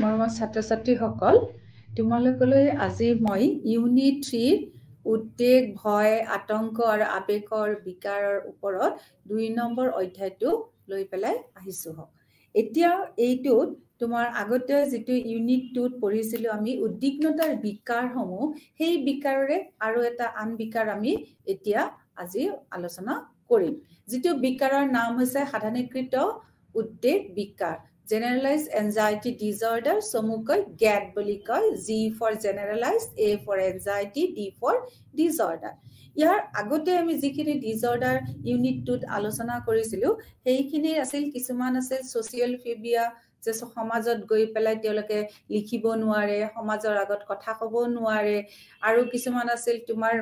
মৰমৰ ছাত্ৰ-ছাত্ৰীসকল, তোমালোকলৈ আজি মই ইউনিট 3 উদ্বেগ, ভয়, আতংক আৰু আবেগৰ বিকাৰৰ ওপৰত 2 নম্বৰ অধ্যায়টো লৈ পেলাই আহিছো। এতিয়া এইটোত তোমাৰ আগতে যিটো ইউনিট 2ত পঢ়িছিলো আমি উদ্বিগ্নতাৰ বিকাৰসমূহ, সেই বিকাৰৰে আৰু এটা আন বিকাৰ আমি এতিয়া আজি আলোচনা কৰিম। যিটো বিকাৰৰ নাম হৈছে সাধাৰণীকৃত উদ্বেগ বিকাৰ, generalized anxiety disorder, চমুকৈ GAD বুলি কয়। G for generalized, A for anxiety, D for disorder. ইয়াৰ আগতে আমি যিখিনি ডিজঅৰ্ডাৰ ইউনিট 2ত আলোচনা কৰিছিলো সেইখিনি আছিল, কিছুমান আছিল সোশিয়েল ফোবিয়া, যে সমাজত গৈ পেলাই তেওঁলোকে লিখিব নোৱাৰে, সমাজৰ আগত কথা ক'ব নোৱাৰে, আৰু কিছুমান আছিল তোমাৰ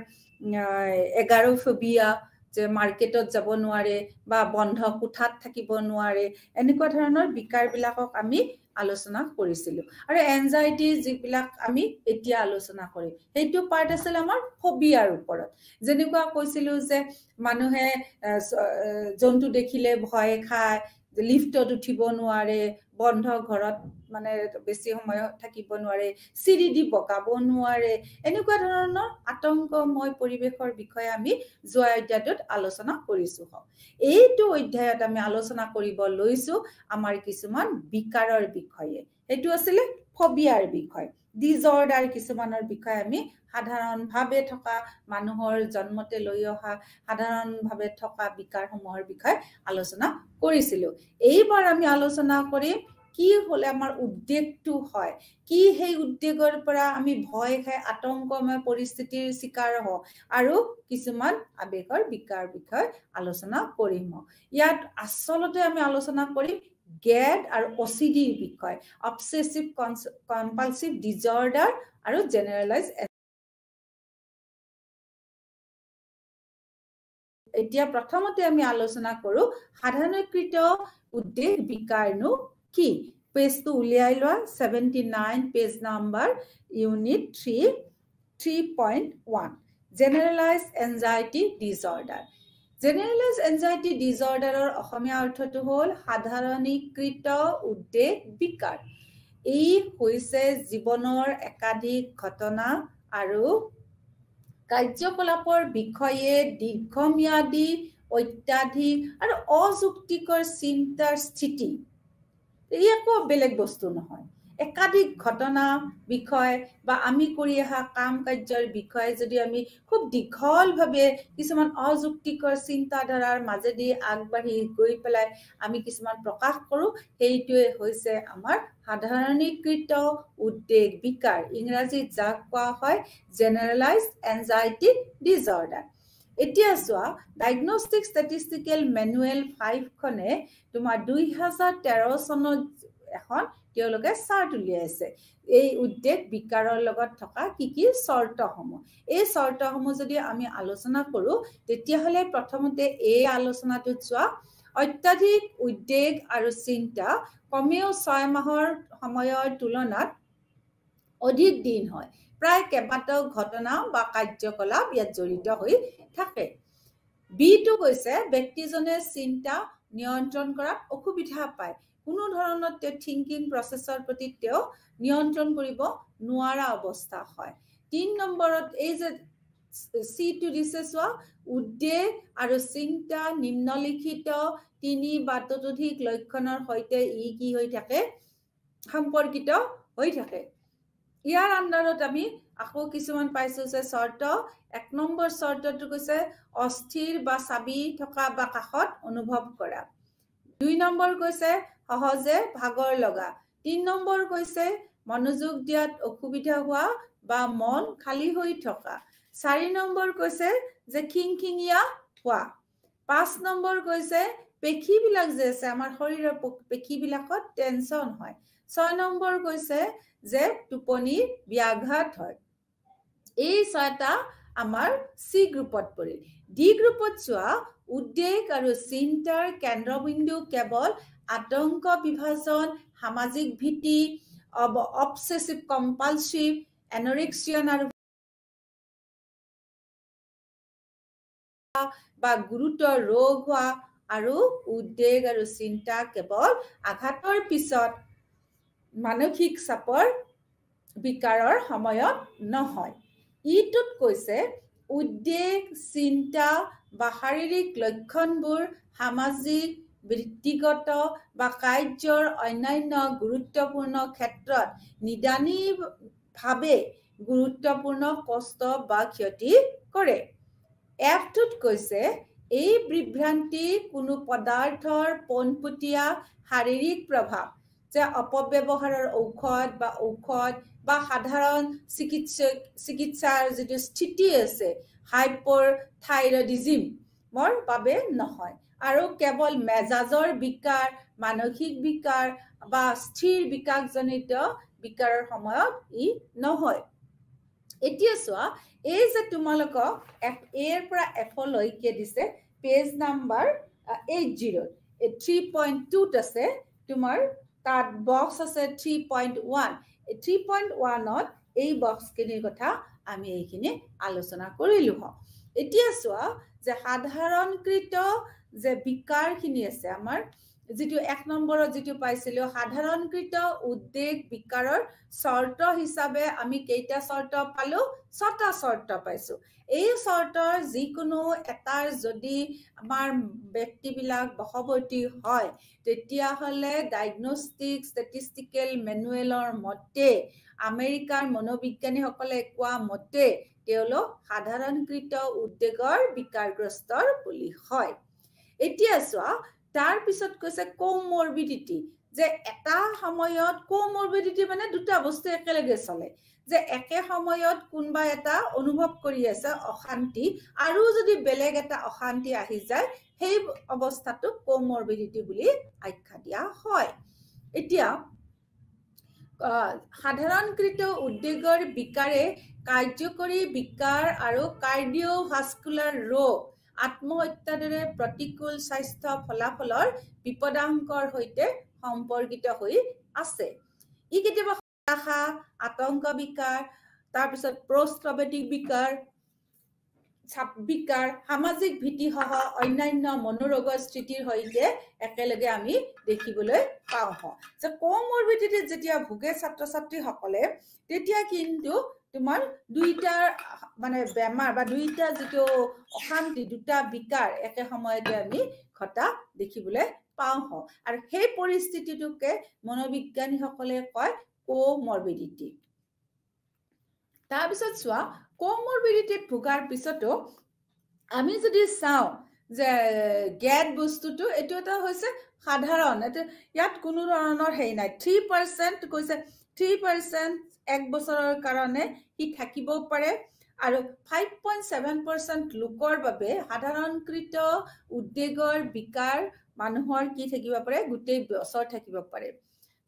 এগাৰোফোবিয়া, যে মাৰ্কেটত যাব নোৱাৰে বা বন্ধ কোঠাত থাকিব নোৱাৰে, এনেকুৱা ধৰণৰ বিকাৰবিলাকক আমি আলোচনা কৰিছিলো। আৰু এনজাইটি যিবিলাক আমি এতিয়া আলোচনা কৰিম, সেইটো পাৰ্ট আছিল আমাৰ ফোবিয়াৰ ওপৰত। যেনেকুৱা কৈছিলো যে মানুহে জন্তু দেখিলে ভয় খায়, লিফ্টত উঠিব নোৱাৰে, বন্ধ ঘৰত মানে বেছি সময় থাকিব নোৱাৰে, চিৰি দি বগাব নোৱাৰে, এনেকুৱা ধৰণৰ আতংকময় পৰিৱেশৰ বিষয়ে আমি যোৱা অধ্যায়টোত আলোচনা কৰিছো। এইটো অধ্যায়ত আমি আলোচনা কৰিব লৈছো আমাৰ কিছুমান বিকাৰৰ বিষয়ে। সেইটো আছিলে ফোবিয়াৰ বিষয়, ডিজঅৰ্ডাৰ কিছুমানৰ বিষয়ে আমি সাধাৰণভাৱে থকা মানুহৰ জন্মতে লৈ অহা সাধাৰণভাৱে থকা বিকাৰসমূহৰ বিষয়ে আলোচনা কৰিছিলো। এইবাৰ আমি আলোচনা কৰিম কি হলে আমাৰ উদ্বেগটো হয়, কি সেই উদ্বেগৰ পৰা আমি ভয় খাই আতংকময় পৰিস্থিতিৰ শিকাৰ হওঁ, আৰু কিছুমান আবেগৰ বিকাৰ বিষয়ে আলোচনা কৰিম। ইয়াত আচলতে আমি আলোচনা কৰিম GAD আৰু OCDৰ বিষয়, অবসেসিভ কম্পালসিভ ডিজঅৰ্ডাৰ আৰু জেনাৰেলাইজড। এতিয়া প্ৰথমতে আমি আলোচনা কৰো সাধাৰণীকৃত উদ্বেগ বিকাৰনো কি। পেজটো উলিয়াই লোৱা, 79 page number, unit 3 3.1, generalised anxiety disorder. Generalised anxiety ডিজঅৰ্ডাৰৰ অসমীয়া অৰ্থটো হ'ল সাধাৰণীকৃত উদ্বেগ বিকাৰ। ই হৈছে জীৱনৰ একাধিক ঘটনা আৰু কাৰ্যকলাপৰ বিষয়ে দীৰ্ঘম্যাদী, অত্যাধিক আৰু অযুক্তিকৰ চিন্তাৰ স্থিতি। এই একো বেলেগ বস্তু নহয়, একাধিক ঘটনা বিষয় বা আমি কৰি অহা কাম কাৰ্যৰ বিষয়ে যদি আমি খুব দীঘলভাৱে কিছুমান অযুক্তিকৰ চিন্তাধাৰাৰ মাজেদি আগবাঢ়ি গৈ পেলাই আমি কিছুমান প্ৰকাশ কৰো, সেইটোৱে হৈছে আমাৰ সাধাৰণীকৃত উদ্বেগ বিকাৰ, ইংৰাজীত যাক কোৱা হয় জেনাৰেলাইজড এনজাইটি ডিজঅৰ্ডাৰ। এতিয়া চোৱা, ডায়গনষ্টিক ষ্টেটিষ্টিকেল মেনুৱেল 5 খনে তোমাৰ 2013 চনত এখন তেওঁলোকে চাৰ্ট উলিয়াইছে এই উদ্বেগ বিকাৰৰ লগত থকা কি কি চৰ্তসমূহ। এই চৰ্তসমূহ যদি আমি আলোচনা কৰো, তেতিয়াহ'লে প্ৰথমতে এই আলোচনাটোত চোৱা, অত্যাধিক উদ্বেগ আৰু চিন্তা কমেও 6 মাহৰ সময়ৰ তুলনাত অধিক দিন হয়, প্ৰায় কেইবাটাও ঘটনা বা কাৰ্যকলাপ ইয়াত জড়িত হৈ থাকে। বিটো কৈছে ব্যক্তিজনে চিন্তা নিয়ন্ত্ৰণ কৰাত অসুবিধা পায়, কোনো ধৰণৰ তেওঁ থিংকিং প্ৰচেছৰ প্ৰতি তেওঁ নিয়ন্ত্ৰণ কৰিব নোৱাৰা অৱস্থা হয়। 3 নম্বৰত এই যে চিটো দিছে চোৱা, উদ্বেগ আৰু চিন্তা নিম্নলিখিত 3 বা ততোধিক লক্ষণৰ সৈতে ই কি হৈ থাকে, সম্পৰ্কিত হৈ থাকে। ইয়াৰ আন্দাৰত আমি আকৌ কিছুমান পাইছো যে চৰ্ত। 1 নম্বৰ চৰ্তটো কৈছে অস্থিৰ বা চাবি থকা বা কাষত অনুভৱ কৰা। 2 নম্বৰ কৈছে সহজে ভাগৰ লগা। 3 নম্বৰ কৈছে মনোযোগ দিয়াত অসুবিধা হোৱা বা মন খালী হৈ থকা। 4 নম্বৰ কৈছে যে খিংখিঙীয়া হোৱা। 5 নম্বৰ কৈছে পেশীবিলাক যে আছে আমাৰ শৰীৰৰ পেশীবিলাকত টেনচন হয়। 6 নম্বৰ কৈছে যে টোপনি ব্যাঘাত হয়। এই 6টা আমাৰ চি গ্ৰুপত পৰিল। ডি গ্ৰুপত চোৱা, উদ্বেগ আৰু চিন্তাৰ কেন্দ্ৰবিন্দু কেৱল আতংক বিভাজন, সামাজিক ভীতি, অবসেসিভ কম্পালসিভ, এনৰেক্সিয়ান আৰু বা গুৰুতৰ ৰোগ হোৱা, আৰু উদ্বেগ আৰু চিন্তা কেৱল আঘাতৰ পিছত মানসিক চাপৰ বিকাৰৰ সময়ত নহয় ইটোত কৈছে উদ্বেগ চিন্তা বা শাৰীৰিক লক্ষণবোৰ সামাজিক বৃত্তিগত বা কাৰ্যৰ অন্যান্য গুৰুত্বপূৰ্ণ ক্ষেত্ৰত নিদানিভাৱে গুৰুত্বপূৰ্ণ কষ্ট বা ক্ষতি কৰে এফটোত কৈছে এই বিভ্ৰান্তি কোনো পদাৰ্থৰ পোনপটীয়া শাৰীৰিক প্ৰভাৱ যে অপব্যৱহাৰৰ ঔষধ বা সাধাৰণ চিকিৎসাৰ যিটো স্থিতি আছে হাইপৰথাইৰয়ডিজমৰ বাবে নহয় আৰু কেৱল মেজাজৰ বিকাৰ মানসিক বিকাৰ বা স্থিৰ বিকাশজনিত বিকাৰৰ সময়ত ই নহয় এতিয়া চোৱা এই যে তোমালোকক এৰ পৰা এফলৈকে দিছে পেজ নাম্বাৰ 80 3.2 আছে তোমাৰ তাত বক্স আছে 3.1 3.1ত এই বক্সখিনিৰ কথা আমি এইখিনি আলোচনা কৰিলো হ এতিয়া চোৱা যে সাধাৰণকৃত যে বিকাৰখিনি আছে আমাৰ যেটো এক নম্বৰত যেটো পাইছিলো সাধাৰণকৃত উদ্বেগ বিকাৰৰ শৰ্ত হিচাপে আমি কেইটা শৰ্ত পালো ছটা শৰ্ত পাইছো এই শৰ্তৰ যিকোনো এটাৰ যদি আমাৰ ব্যক্তিবিলাক বশৱৰ্তী হয় তেতিয়া হলে ডায়াগনস্টিক ষ্টেটিষ্টিকেল মেনুৱেলৰ মতে আমেৰিকাৰ মনোবিজ্ঞানীসকলে কোৱা মতে তেওঁলোক সাধাৰণকৃত উদ্বেগৰ বিকাৰগ্ৰস্তৰ বুলি হয় এতিয়া চোৱা তাৰ পিছত কৈছে কোমৰবিডিটি যে এটা সময়ত কোমৰবিডিটি মানে দুটা বস্তু একেলগে চলে যে একে সময়ত কোনবা এটা অনুভৱ কৰি আছে অশান্তি আৰু যদি বেলেগ এটা অশান্তি আহি যায় সেই অৱস্থাটো কোমৰবিডিটি বুলি আখ্যা দিয়া হয় এতিয়া সাধাৰণকৃত উদ্বেগৰ বিকাৰে কাৰ্যকৰী বিকাৰ আৰু কাৰ্ডিওভাস্কুলাৰ ৰোগ আত্মহত্যাৰ দৰে প্ৰতিকূল স্বাস্থ্য ফলাফলৰ বিপদাশংকাৰ সৈতে সম্পৰ্কিত হৈ আছে ই কেতিয়াবা হতাশা আতংক বিকাৰ তাৰ পিছত পোষ্ট-ট্ৰমেটিক বিকাৰ সামাজিক ভীতি সহ অন্যান্য মনোৰোগৰ স্থিতিৰ সৈতে একেলগে আমি দেখিবলৈ পাওঁ যে কোমৰবিডিটি যেতিয়া ভুগে ছাত্ৰ-ছাত্ৰী সকলে তেতিয়া কিন্তু তোমাৰ দুইটা মানে বেমাৰ বা দুইটা যেটো অশান্তি দুটা বিকাৰ একে সময়তে আমি ঘটা দেখিবলৈ পাওঁ আৰু সেই পৰিস্থিতিটোকে মনোবিজ্ঞানীসকলে কয় কোমৰবিডিটি তাৰ পিছত চোৱা কোমৰবিডিটিত ভুগাৰ পিছতো আমি যদি চাওঁ যে গ্যাদ বস্তুটো এটো এটা হৈছে সাধাৰণ এটা ইয়াত কোনো ধৰণৰ হেই নাই 3% কৈছে 3% এক বছৰৰ কাৰণে ই থাকিব পাৰে আৰু 5.7% লোকৰ বাবে সাধাৰণকৃত উদ্বেগৰ বিকাৰ মানুহৰ কি থাকিব পাৰে গোটেই বছৰ থাকিব পাৰে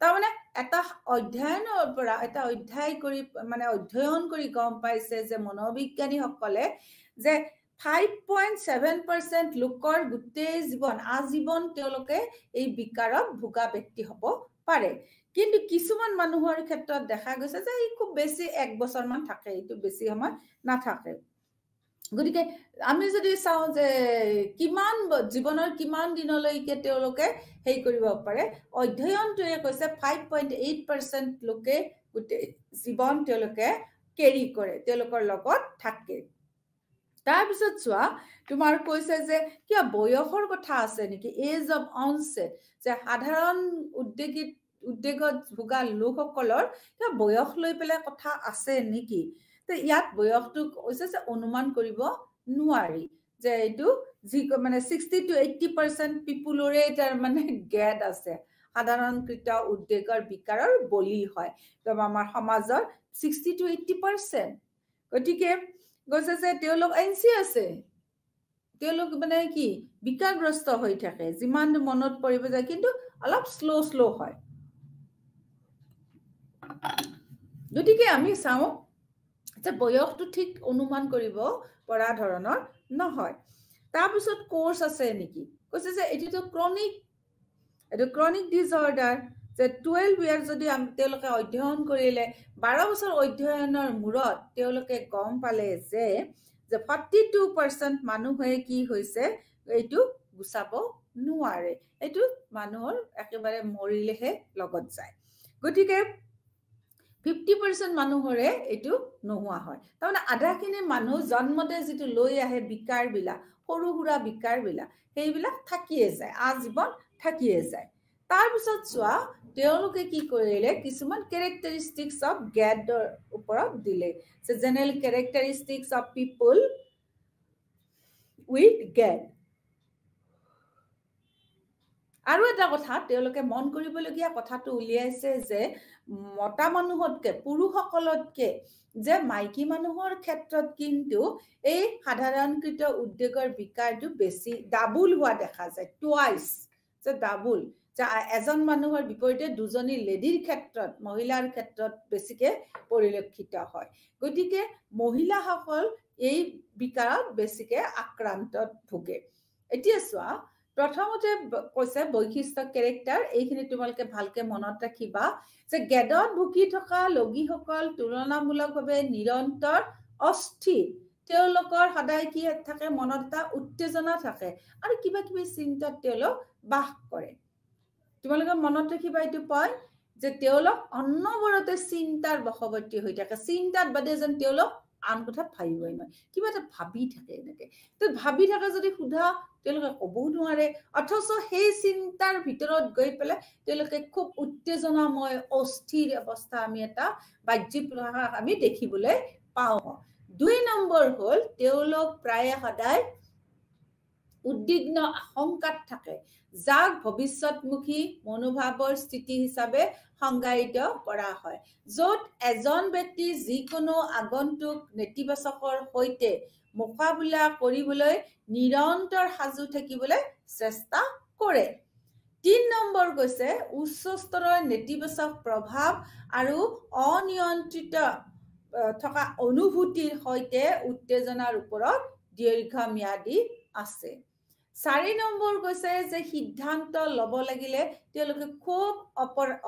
তাৰমানে এটা অধ্যয়নৰ পৰা এটা অধ্যয়ন কৰি গম পাইছে যে মনোবিজ্ঞানীসকলে যে 5.7% লোকৰ গোটেই জীৱন আজীৱন তেওঁলোকে এই বিকাৰত ভুগা ব্যক্তি হ'ব পাৰে কিন্তু কিছুমান মানুহৰ ক্ষেত্ৰত দেখা গৈছে যে ই খুব বেছি এক বছৰ মান থাকে এইটো বেছি সময় নাথাকে গতিকে আমি যদি চাওঁ যে কিমান জীৱনৰ কিমান দিনলৈকে তেওঁলোকে হেই কৰিব পাৰে অধ্যয়নটোৱে কৈছে 5.8% লোকে গোটেই জীৱন তেওঁলোকে কেৰি কৰে তেওঁলোকৰ লগত থাকে তাৰ পিছত চোৱা তোমাৰ কৈছে যে কি বয়সৰ কথা আছে নেকি এজ অফ অনসেট যে সাধাৰণ উদ্বেগত ভুগা লোকসকলৰ বয়স লৈ পেলাই কথা আছে নেকি তো ইয়াত বয়সটো কৈছে যে অনুমান কৰিব নোৱাৰি যে এইটো যি মানে 60 to 80% পিপুলৰে তাৰ মানে গ্যাদ আছে সাধাৰণকৃত উদ্বেগৰ বিকাৰৰ বলি হয় তো আমাৰ সমাজৰ 60 to 80% গতিকে কৈছে যে তেওঁলোক এনসি আছে তেওঁলোক মানে কি বিকাৰগ্ৰস্ত হৈ থাকে যিমান মনত পৰিব যায় কিন্তু অলপ স্লো হয় গতিকে আমি চাওঁ যে বয়সটো ঠিক অনুমান কৰিব পৰা ধৰণৰ নহয় তাৰ পিছত কোৰ্স আছে নেকি কৈছে যে এটো ক্ৰনিক ডিসঅৰ্ডাৰ যে 12 ইয়াৰ যদি তেওঁলোকে অধ্যয়ন কৰিলে 12 বছৰ অধ্যয়নৰ মূৰত তেওঁলোকে গম পালে যে 42% মানুহে কি হৈছে এইটো গুছাব নোৱাৰে এইটো মানুহৰ একেবাৰে মৰিলেহে লগত যায় গতিকে 50% মানুহৰে এইটো নোহোৱা হয় তাৰমানে আধাখিনি মানুহ জন্মতে যিটো লৈ আহে বিকাৰবিলাক সৰু সুৰা বিকাৰবিলাক সেইবিলাক থাকিয়ে যায় আজীৱন থাকিয়ে যায় তাৰপিছত চোৱা তেওঁলোকে কি কৰিলে কিছুমান কেৰেক্টাৰিষ্টিক্স অফ গেডৰ ওপৰত দিলে যে general characteristics of people with grade আৰু এটা কথা তেওঁলোকে মন কৰিবলগীয়া কথাটো উলিয়াইছে যে মতা মানুহতকে পুৰুষসকলতকে যে মাইকী মানুহৰ ক্ষেত্ৰত কিন্তু এই সাধাৰণকৃত উদ্যোগৰ বিকাৰটো বেছি ডাবল হোৱা দেখা যায় টুৱাইচ যে ডাবল যে এজন মানুহৰ বিপৰীতে দুজনী লেডিৰ ক্ষেত্ৰত মহিলাৰ ক্ষেত্ৰত বেছিকে পৰিলক্ষিত হয় গতিকে মহিলাসকল এই বিকাৰত বেছিকে আক্ৰান্তত ভোগে এতিয়া চোৱা প্ৰথমতে কৈছে বৈশিষ্ট্য কেৰেক্টাৰ এইখিনি তোমালোকে ভালকে মনত ৰাখিবা যে গেডত ভুগি থকা লগীসকল তুলনামূলকভাৱে নিৰন্তৰ অস্থিৰ তেওঁলোকৰ সদায় কি থাকে মনত এটা উত্তেজনা থাকে আৰু কিবা কিবি চিন্তাত তেওঁলোক বাস কৰে তোমালোকে মনত ৰাখিবা এইটো পইণ্ট যে তেওঁলোক অনবৰতে চিন্তাৰ বশৱৰ্তী হৈ থাকে চিন্তাত বাদে যেন তেওঁলোক আন কথা ভাবিবই নহয় কিবা এটা ভাবি থাকে এনেকে তো ভাবি থাকে যদি সোধা তেওঁলোকে ক'বও নোৱাৰে অথচ সেই চিন্তাৰ ভিতৰত গৈ পেলাই তেওঁলোকে খুব উত্তেজনাময় অস্থিৰ অৱস্থা আমি এটা বাহ্যিক প্ৰকাশ আমি দেখিবলৈ পাওঁ 2 নম্বৰ হ'ল তেওঁলোক প্ৰায় সদায় উদ্বিগ্ন আশংকাত থাকে যাক ভৱিষ্যতমুখী মনোভাৱৰ স্থিতি হিচাপে সংজ্ঞায়িত কৰা হয় য'ত এজন ব্যক্তি যিকোনো আগন্তুক নেতিবাচকৰ সৈতে মোকাবিলা কৰিবলৈ নিৰন্তৰ সাজু থাকিবলৈ চেষ্টা কৰে 3 নম্বৰ কৈছে উচ্চ স্তৰৰ নেতিবাচক প্ৰভাৱ আৰু অনিয়ন্ত্ৰিত থকা অনুভূতিৰ সৈতে উত্তেজনাৰ ওপৰত দীৰ্ঘম্যাদী আছে 4 নম্বৰ কৈছে যে সিদ্ধান্ত ল'ব লাগিলে তেওঁলোকে খুব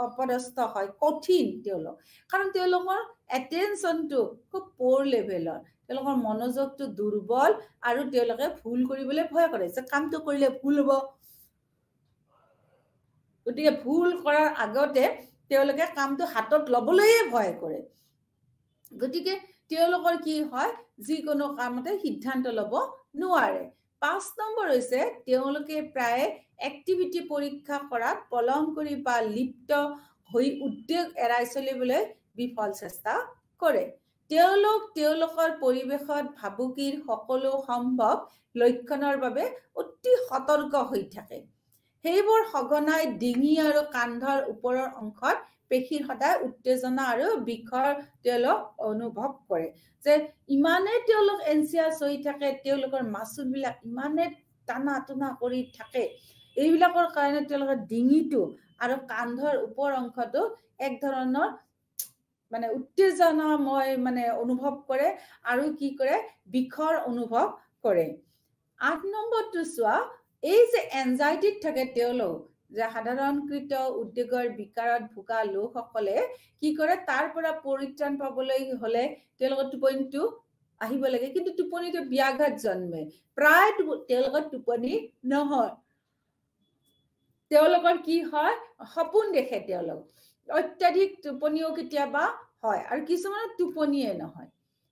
অপদস্থ হয় কঠিন তেওঁলোক কাৰণ তেওঁলোকৰ এটেনশ্যনটো খুব পোৰ লেভেলৰ তেওঁলোকৰ মনোযোগটো দুৰ্বল আৰু তেওঁলোকে ভুল কৰিবলৈ ভয় কৰে যে কামটো কৰিলে ভুল হ'ব গতিকে ভুল কৰাৰ আগতে তেওঁলোকে কামটো হাতত ল'বলৈয়ে ভয় কৰে গতিকে তেওঁলোকৰ কি হয় যিকোনো কামতে সিদ্ধান্ত ল'ব নোৱাৰে 5 নম্বৰ হৈছে তেওঁলোকে প্ৰায় এক্টিভিটি পৰীক্ষা কৰাত পলম কৰি বা লিপ্ত হৈ উদ্যোগ এৰাই চলিবলৈ বিফল চেষ্টা কৰে তেওঁলোকৰ পৰিৱেশত ভাবুকিৰ সকলো সম্ভৱ লক্ষণৰ বাবে অতি সতৰ্ক হৈ থাকে সেইবোৰ সঘনাই ডিঙি আৰু কান্ধৰ ওপৰৰ অংশত পেশীৰ সদায় উত্তেজনা আৰু বিষৰ তেওঁলোক অনুভৱ কৰে যে ইমানে তেওঁলোক এনচিয়াছ হৈ থাকে তেওঁলোকৰ মাচুলবিলাক ইমানে টানা টনা কৰি থাকে এইবিলাকৰ কাৰণে তেওঁলোকৰ ডিঙিটো আৰু কান্ধৰ ওপৰ অংশটো এক ধৰণৰ মানে উত্তেজনাময় মানে অনুভৱ কৰে আৰু কি কৰে বিষৰ অনুভৱ কৰে 8 নম্বৰটো চোৱা এই যে এনজাইটিত থাকে তেওঁলোক যে সাধাৰণকৃত উদ্যোগৰ বিকাৰত ভোগা লোকসকলে কি কৰে তাৰ পৰা পৰিত্ৰাণ পাবলৈ হলে তেওঁলোকৰ টোপনিটো আহিব লাগে কিন্তু টোপনিটো ব্যাঘাত জন্মে প্ৰায় তেওঁলোকৰ টোপনি নহয় তেওঁলোকৰ কি হয় সপোন দেখে তেওঁলোক অত্যাধিক টোপনিও কেতিয়াবা হয় আৰু কিছুমানৰ টোপনিয়ে নহয়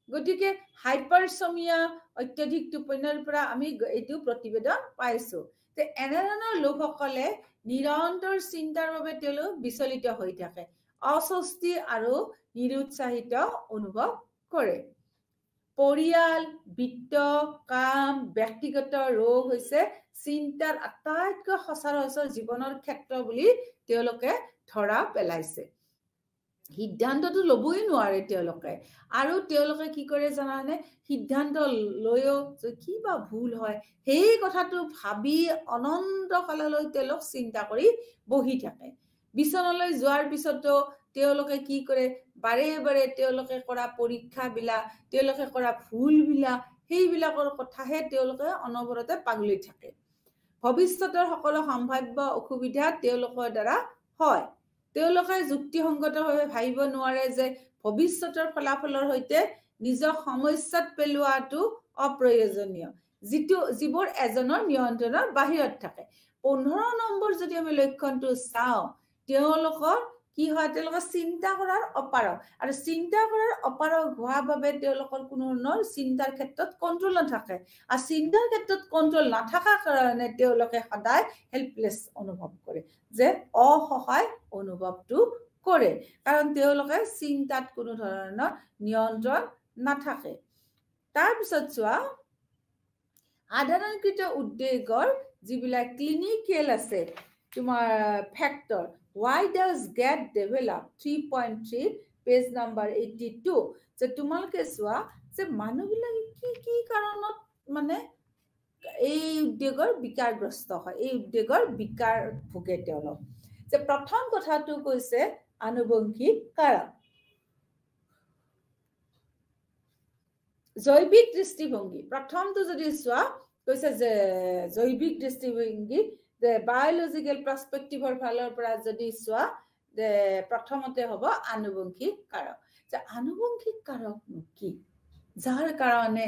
গতিকে হাইপাৰসমিয়া অত্যাধিক টোপনিৰ পৰা আমি এইটো প্ৰতিবেদন পাইছো যে এনেধৰণৰ লোকসকলে নিৰন্তৰ চিন্তাৰ বাবে তেওঁলোক বিচলিত হৈ থাকে অস্বস্তি আৰু নিৰুৎসাহিত অনুভৱ কৰে পৰিয়াল বিত্ত কাম ব্যক্তিগত ৰোগ হৈছে চিন্তাৰ আটাইতকৈ সচৰাচৰ জীৱনৰ ক্ষেত্ৰ বুলি তেওঁলোকে ধৰা পেলাইছে সিদ্ধান্তটো ল'বই নোৱাৰে তেওঁলোকে আৰু তেওঁলোকে কি কৰে জানানে সিদ্ধান্ত লৈও যে কিবা ভুল হয় সেই কথাটো ভাবি অনন্ত কাললৈ তেওঁলোক চিন্তা কৰি বহি থাকে বিছনালৈ যোৱাৰ পিছতো তেওঁলোকে কি কৰে বাৰে বাৰে তেওঁলোকে কৰা পৰীক্ষাবিলাক তেওঁলোকে কৰা ভুলবিলাক সেইবিলাকৰ কথাহে তেওঁলোকে অনবৰতে পাগলি থাকে ভৱিষ্যতৰ সকলো সম্ভাৱ্য অসুবিধা তেওঁলোকৰ দ্বাৰা হয় তেওঁলোকে যুক্তিসংগতভাৱে ভাবিব নোৱাৰে যে ভৱিষ্যতৰ ফলাফলৰ সৈতে নিজক সমস্যাত পেলোৱাটো অপ্ৰয়োজনীয় যিবোৰ এজনৰ নিয়ন্ত্ৰণৰ বাহিৰত থাকে 15 নম্বৰ যদি আমি লক্ষণটো চাওঁ তেওঁলোকৰ কি হয় তেওঁলোকৰ চিন্তা কৰাৰ অপাৰগ আৰু চিন্তা কৰাৰ অপাৰগ হোৱাৰ বাবে তেওঁলোকৰ কোনো ধৰণৰ চিন্তাৰ ক্ষেত্ৰত কন্ট্ৰোল নাথাকে আৰু চিন্তাৰ ক্ষেত্ৰত কন্ট্ৰোল নাথাকাৰ কাৰণে তেওঁলোকে সদায় হেল্পলেছ অনুভৱ কৰে যে অসহায় অনুভৱটো কৰে কাৰণ তেওঁলোকে চিন্তাত কোনো ধৰণৰ নিয়ন্ত্ৰণ নাথাকে তাৰ পিছত চোৱা সাধাৰণকৃত উদ্বেগৰ যিবিলাক ক্লিনিকেল আছে তোমাৰ factor why does get develop 3.3 page number 82 যে তোমালোকে চোৱা যে মানুহবিলাকে কি কাৰণত মানে এই উদ্বেগৰ বিকাৰগ্ৰস্ত হয় এই উদ্বেগৰ বিকাৰ ভোগে তেওঁলোক যে প্ৰথম কথাটো কৈছে আনুবংশিক কাৰক জৈৱিক দৃষ্টিভংগী প্ৰথমটো যদি চোৱা কৈছে যে জৈৱিক দৃষ্টিভংগী যে বায়োলজিক্যাল পাৰ্সপেক্টিভৰ ফালৰ পৰা যদি চোৱা যে প্ৰথমতে হ'ব আনুবংশিক কাৰক যে আনুবংশিক কাৰক কি যাৰ কাৰণে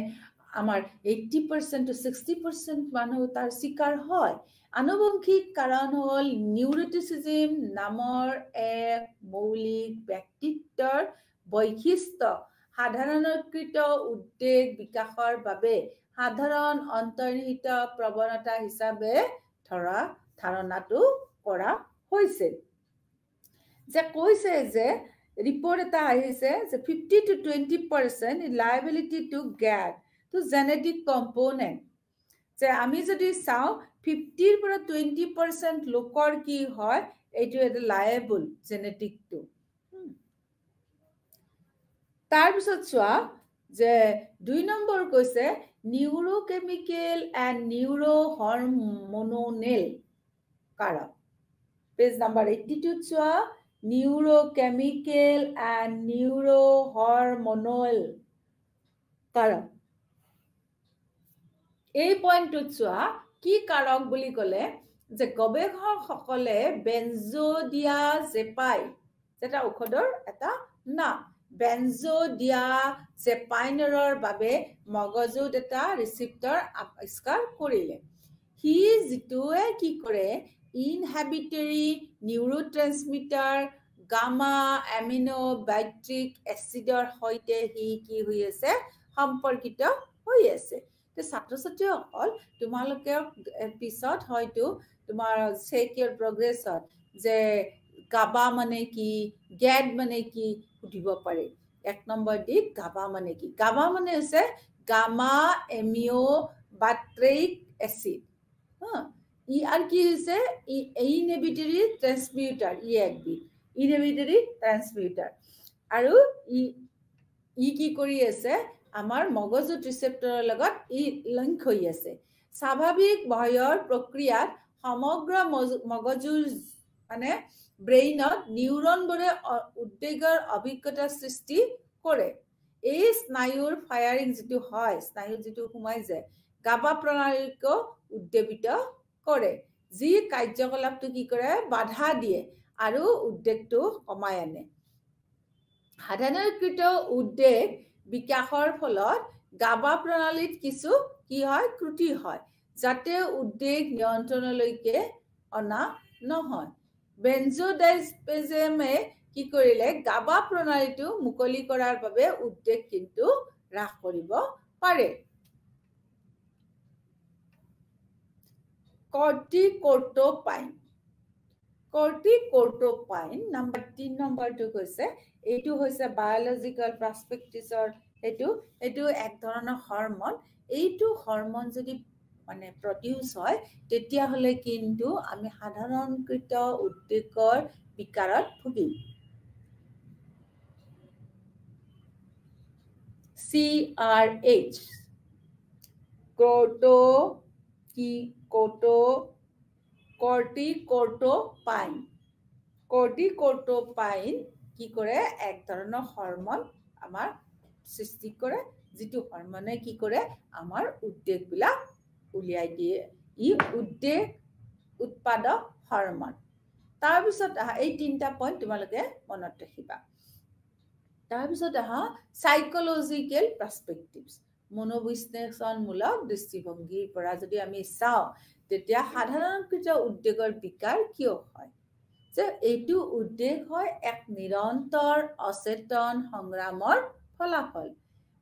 আমাৰ 80% to 60% মানুহ তাৰ শিকাৰ হয় আনুবংশিক কাৰণ হ'ল নিউৰোটিসিজম নামৰ এক মৌলিক ব্যক্তিত্বৰ বৈশিষ্ট্য সাধাৰণকৃত উদ্বেগ বিকাশৰ বাবে সাধাৰণ অন্তৰ্নিহিত প্ৰৱণতা হিচাপে ধাৰণাটো কৰা হৈছে যে কৈছে যে ৰিপৰ্ট এটা আহিছে যে 50 to 20% liability to get to genetic component যে আমি যদি চাও 50 পৰা 20% লোকৰ কি হয় এইটো এটা লায়েবল জেনেটিকটো তাৰ পিছত চোৱা যে 2 নম্বৰ কৈছে নিউৰোকেমিকেল এণ্ড নিউৰোহৰমোনেল কাৰক পেজ নাম্বাৰ 82 চোৱা নিউৰোকেমিকেল এণ্ড নিউৰোহৰমোনেল কাৰক এই পইণ্টটো চোৱা কি কাৰক বুলি ক'লে যে গৱেষকসকলে বেনজোডিয়াজেপাইন যেটা ঔষধৰ এটা নাম বেনজোডিয়াজেপাইনৰ বাবে মগজুত এটা ৰিসেপ্টৰ আৱিষ্কাৰ কৰিলে হি যিটোৱে কি কৰে ইনহিবিটৰি নিউৰোট্ৰান্সমিটাৰ গামা এমিনো বাইট্ৰিক এচিডৰ সৈতে হি কি হৈ আছে সম্পৰ্কিত হৈ আছে ছাত্ৰ ছাত্ৰীসকল তোমালোকে পিছত হয়তো তোমাৰ চেক ইয়ৰ প্ৰগ্ৰেছত যে গাবা মানে কি গ্যাড মানে কি সুধিব পাৰে এক নম্বৰ দিক গাবা মানে কি গাবা মানে হৈছে গামা এমিনো বাইট্ৰিক এচিড ই আৰ কি হৈছে ইনহিবিটৰি ট্ৰান্সমিটাৰ ই একবিধ ইনহিবিটৰি ট্ৰান্সমিটাৰ আৰু ই কি কৰি আছে আমাৰ মগজুত ৰিসেপ্টৰৰ লগত ই লিংক হৈ আছে স্বাভাৱিক ভয়ৰ প্ৰক্ৰিয়াত সমগ্ৰ মগজুৰ মানে ব্ৰেইনত নিউৰনবোৰে উদ্বেগৰ অভিজ্ঞতা সৃষ্টি কৰে এই স্নায়ুৰ ফায়াৰিং যেটো হয় স্নায়ুৰ যেটো সোমাই যায় গাবা প্ৰণালীক উদ্দীপিত কৰে যি কাৰ্যকলাপটো কি কৰে বাধা দিয়ে আৰু উদ্বেগটো কমাই আনে সাধাৰণকৃত উদ্বেগ বিকাশৰ ফলত গাবা প্ৰণালীত কিছু কি হয় ত্ৰুটি হয় যাতে উদ্বেগ নিয়ন্ত্ৰণলৈকে অনা নহয় বেনজোডাইজেপামে কি কৰিলে গাবা প্ৰণালীটো মুকলি কৰাৰ বাবে উদ্বেগ কিন্তু হ্ৰাস কৰিব পাৰে কৰ্টিকোট্ৰোপাইন নাম্বাৰ 3 নম্বৰটো কৈছে এইটো হৈছে বায়োলজিক্যাল পাৰ্সপেক্টিভৰ এইটো এক ধৰণৰ হৰমন এইটো হৰমন যদি মানে প্ৰডিউস হয় তেতিয়া হলে কিন্তু আমি সাধাৰণকৃত উদ্বেগৰ বিকাৰত ভুগিম CRH কৰ্টিকোট্ৰোপাইন কি কৰে এক ধৰণৰ হৰমন আমাৰ সৃষ্টি কৰে যেটো হৰমনে কি কৰে আমাৰ উদ্বেগবিলাক উলিয়াই দিয়ে ই উদ্বেগ উৎপাদক হৰমন তাৰ পিছত এই তিনটা পইণ্ট তোমালোকে মনত ৰাখিবা তাৰ পিছত সাইকোলজিক্যাল পাৰ্সপেক্টিভছ মনোবিশ্লেষণমূলক দৃষ্টিভংগীৰ পৰা যদি আমি চাও তেতিয়া সাধাৰণকৃত উদ্বেগৰ বিকাৰ কিয় হয় যে এইটো উদ্বেগ হয় এক নিৰন্তৰ অচেতন সংগ্ৰামৰ ফলাফল।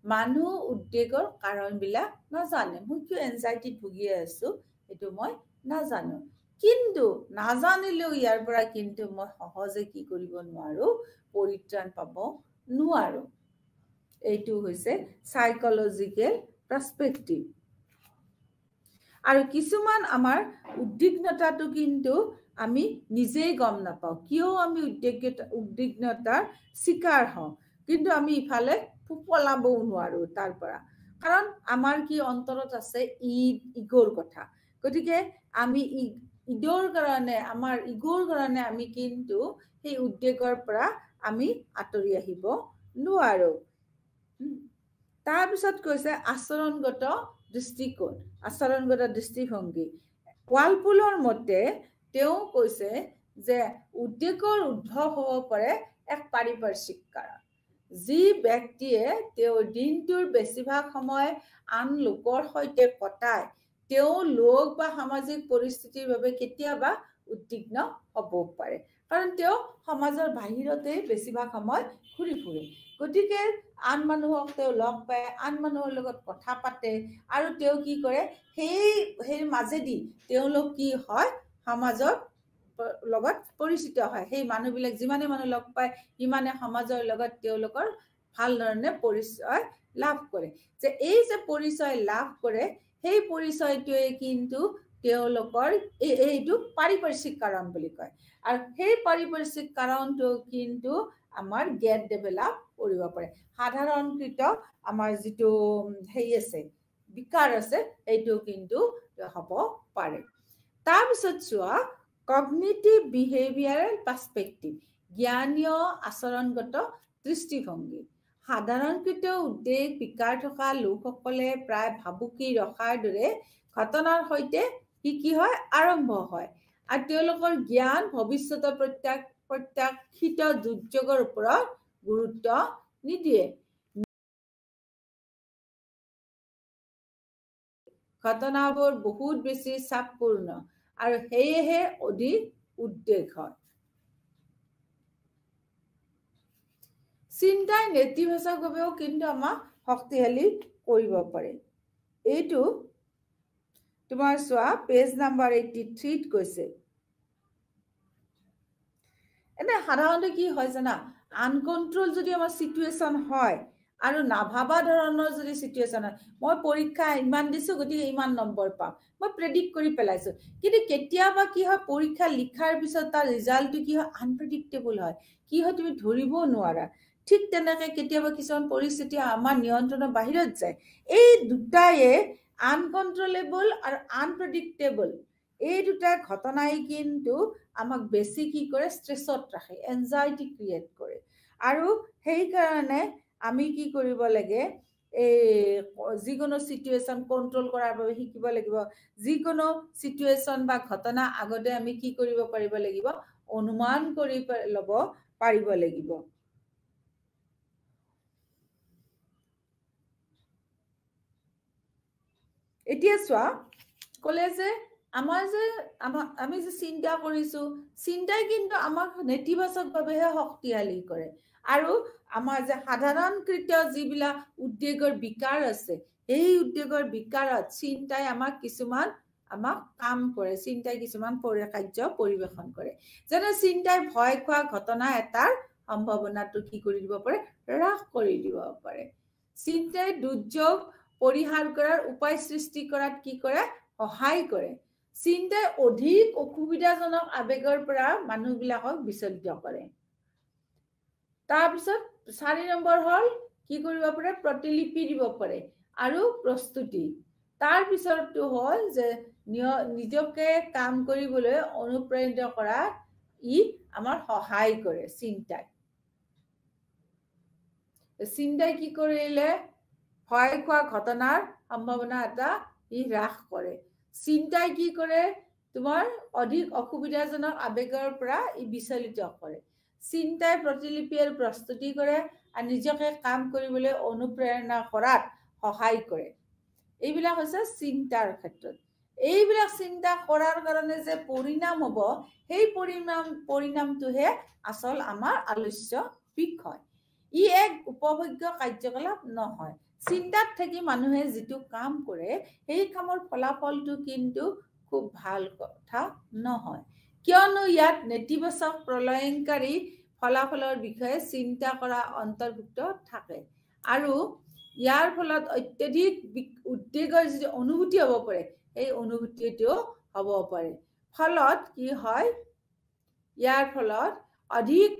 মানুহ উদ্বেগৰ কাৰণবিলাক নাজানে। মই কিয় এনজাইটিত ভুগি আছো এইটো মই নাজানো, কিন্তু নাজানিলেও ইয়াৰ পৰা কিন্তু মই সহজে কি কৰিব নোৱাৰো, পৰিত্ৰাণ পাব নোৱাৰো। এইটো হৈছে সাইকোলজিকেল পাৰ্সপেক্টিভ। আৰু কিছুমান আমাৰ উদ্বিগ্নতাটো কিন্তু আমি নিজেই গম নাপাওঁ কিয় আমি উদ্বিগ্নতাৰ শিকাৰ হওঁ, কিন্তু আমি ইফালে পলাবও নোৱাৰো তাৰ পৰা, কাৰণ আমাৰ কি অন্তৰত আছে ইগোৰ কথা। গতিকে আমি ইগোৰ কাৰণে আমি কিন্তু সেই উদ্বেগৰ পৰা আমি আঁতৰি আহিব নোৱাৰো। তাৰপিছত কৈছে আচৰণগত দৃষ্টিকোণ, আচৰণগত দৃষ্টিভংগী। ৱালপুলৰ মতে তেওঁ কৈছে যে উদ্বেগৰ উদ্ভৱ হ'ব পাৰে এক পাৰিপাৰ্শ্বিক কাৰণ। যি ব্যক্তিয়ে তেওঁৰ দিনটোৰ বেছিভাগ সময় আন লোকৰ সৈতে কটায়, তেওঁ লোক বা সামাজিক পৰিস্থিতিৰ বাবে কেতিয়াবা উদ্বিগ্ন হ'ব পাৰে, কাৰণ তেওঁ সমাজৰ বাহিৰতে বেছিভাগ সময় ঘূৰি ফুৰে। গতিকে আন মানুহক তেওঁ লগ পায়, আন মানুহৰ লগত কথা পাতে, আৰু তেওঁ কি কৰে, সেই মাজেদি তেওঁলোক কি হয়, সমাজৰ লগত পৰিচিত হয়। সেই মানুহবিলাক যিমানে মানুহ লগ পায় সিমানে সমাজৰ লগত তেওঁলোকৰ ভাল ধৰণে পৰিচয় লাভ কৰে। যে এই যে পৰিচয় লাভ কৰে, সেই পৰিচয়টোৱে কিন্তু তেওঁলোকৰ এইটো পাৰিপাৰ্শ্বিক কাৰণ বুলি কয়। আৰু সেই পাৰিপাৰ্শ্বিক কাৰণটো কিন্তু আমাৰ গেট ডেভেলপ কৰিব পাৰে। সাধাৰণকৃত আমাৰ যিটো আছে বিকাৰ আছে, এইটো কিন্তু হ'ব পাৰে। তাৰপিছত চোৱা কগনিটিভ বিহেভিয়াৰেল পাৰ্সপেক্টিভ, জ্ঞানীয় আচৰণগত দৃষ্টিভংগী। সাধাৰণকৃত উদ্বেগ বিকাৰ থকা লোকসকলে প্ৰায় ভাবুকি ৰখাৰ দৰে ঘটনাৰ সৈতে কি হয় আৰম্ভ হয়, আৰু তেওঁলোকৰ জ্ঞান ভৱিষ্যতৰ প্ৰত্যাশিত দুৰ্যোগৰ ওপৰত গুৰুত্ব নিদিয়ে। ঘটনাবোৰ বহুত বেছি চাপপূৰ্ণ আৰু সেয়েহে অধিক উদ্বেগ হয়। চিন্তাই নেতিবাচকভাৱেও কিন্তু আমাক শক্তিশালী কৰিব পাৰে। এইটো তোমাৰ চোৱা পেজ নাম্বাৰ 83 কৈছে। এনে সাধাৰণতে কি হয় জানা, আনকন্ট্ৰল যদি আমাৰ চিটুৱেশ্যন হয় আৰু নাভাবা ধৰণৰ যদি চিটুৱেশ্যন হয়, মই পৰীক্ষা ইমান দিছো গতিকে ইমান নম্বৰ পাম, মই প্ৰেডিক্ট কৰি পেলাইছো, কিন্তু কেতিয়াবা কি হয় পৰীক্ষা লিখাৰ পিছত তাৰ ৰিজাল্টটো কি হয় আনপ্ৰেডিক্টেবল হয়, কি হয় তুমি ধৰিব নোৱাৰা। ঠিক তেনেকে কেতিয়াবা কিছুমান পৰিস্থিতি আমাৰ নিয়ন্ত্ৰণৰ বাহিৰত যায়। এই দুটায়ে আনকন্ট্ৰলেবল আৰু আনপ্ৰেডিক্টেবল, এই দুটা ঘটনাই কিন্তু আমাক বেছি কি কৰে, ষ্ট্ৰেছত ৰাখে, এনজাইটি ক্ৰিয়েট কৰে। আৰু সেইকাৰণে আমি কি কৰিব লাগে, যিকোনো চিটুৱেশ্যন কন্ট্ৰল কৰাৰ বাবে শিকিব লাগিব। যিকোনো চিটুৱেশ্যন বা ঘটনা আগতে আমি কি কৰিব পাৰিব লাগিব, অনুমান কৰি ল'ব পাৰিব লাগিব। এতিয়া চোৱা ক'লে যে আমি যে চিন্তা কৰিছো, চিন্তাই কিন্তু আমাক নেতিবাচকভাৱেহে শক্তিশালী কৰে। আৰু আমাৰ যে সাধাৰণকৃত যিবিলাক উদ্বেগৰ বিকাৰ আছে, এই উদ্বেগৰ বিকাৰত চিন্তাই আমাক কাম কৰে, চিন্তাই কিছুমান কাৰ্য পৰিৱেশন কৰে। যেনে চিন্তাই ভয় খোৱা ঘটনা এটাৰ সম্ভাৱনাটো কি কৰি দিব পাৰে, হ্ৰাস কৰি দিব পাৰে। চিন্তাই দুৰ্যোগ পৰিহাৰ কৰাৰ উপায় সৃষ্টি কৰাত কি কৰে, সহায় কৰে। চিন্তাই অধিক অসুবিধাজনক আবেগৰ পৰা মানুহবিলাকক বিচলিত কৰে। তাৰপিছত 4 নম্বৰ হ'ল কি কৰিব পাৰে, প্ৰতিলিপি দিব পাৰে আৰু প্ৰস্তুতি। তাৰপিছতটো হ'ল যে নিজকে কাম কৰিবলৈ অনুপ্ৰাণিত কৰাত ই আমাৰ সহায় কৰে। চিন্তাই কি কৰিলে, ভয় খোৱা ঘটনাৰ সম্ভাৱনা এটা ই হ্ৰাস কৰে। চিন্তাই কি কৰে, তোমাৰ অধিক অসুবিধাজনক আবেগৰ পৰা ই বিচলিত কৰে। চিন্তাই প্ৰতিলিপি আৰু প্ৰস্তুতি কৰে আৰু নিজকে কাম কৰিবলৈ অনুপ্ৰেৰণা কৰাত সহায় কৰে। এইবিলাক হৈছে চিন্তাৰ ক্ষেত্ৰত। এইবিলাক চিন্তা কৰাৰ কাৰণে যে পৰিণাম হ'ব, সেই পৰিণামটোহে আচল আমাৰ আলোচ্য বিষয়। ই এক উপভোগ্য কাৰ্যকলাপ নহয়। চিন্তাত থাকি মানুহে যিটো কাম কৰে সেই কামৰ ফলাফলটো কিন্তু খুব ভাল কথা নহয়, কিয়নো ইয়াত নেতিবাচক প্ৰলয়ংকাৰী ফলাফলৰ বিষয়ে চিন্তা কৰা অন্তৰ্ভুক্ত থাকে আৰু ইয়াৰ ফলত অত্যাধিক উদ্বেগৰ যিটো অনুভূতি হ'ব পাৰে এই অনুভূতিটো হ'ব পাৰে। ফলত কি হয়, ইয়াৰ ফলত অধিক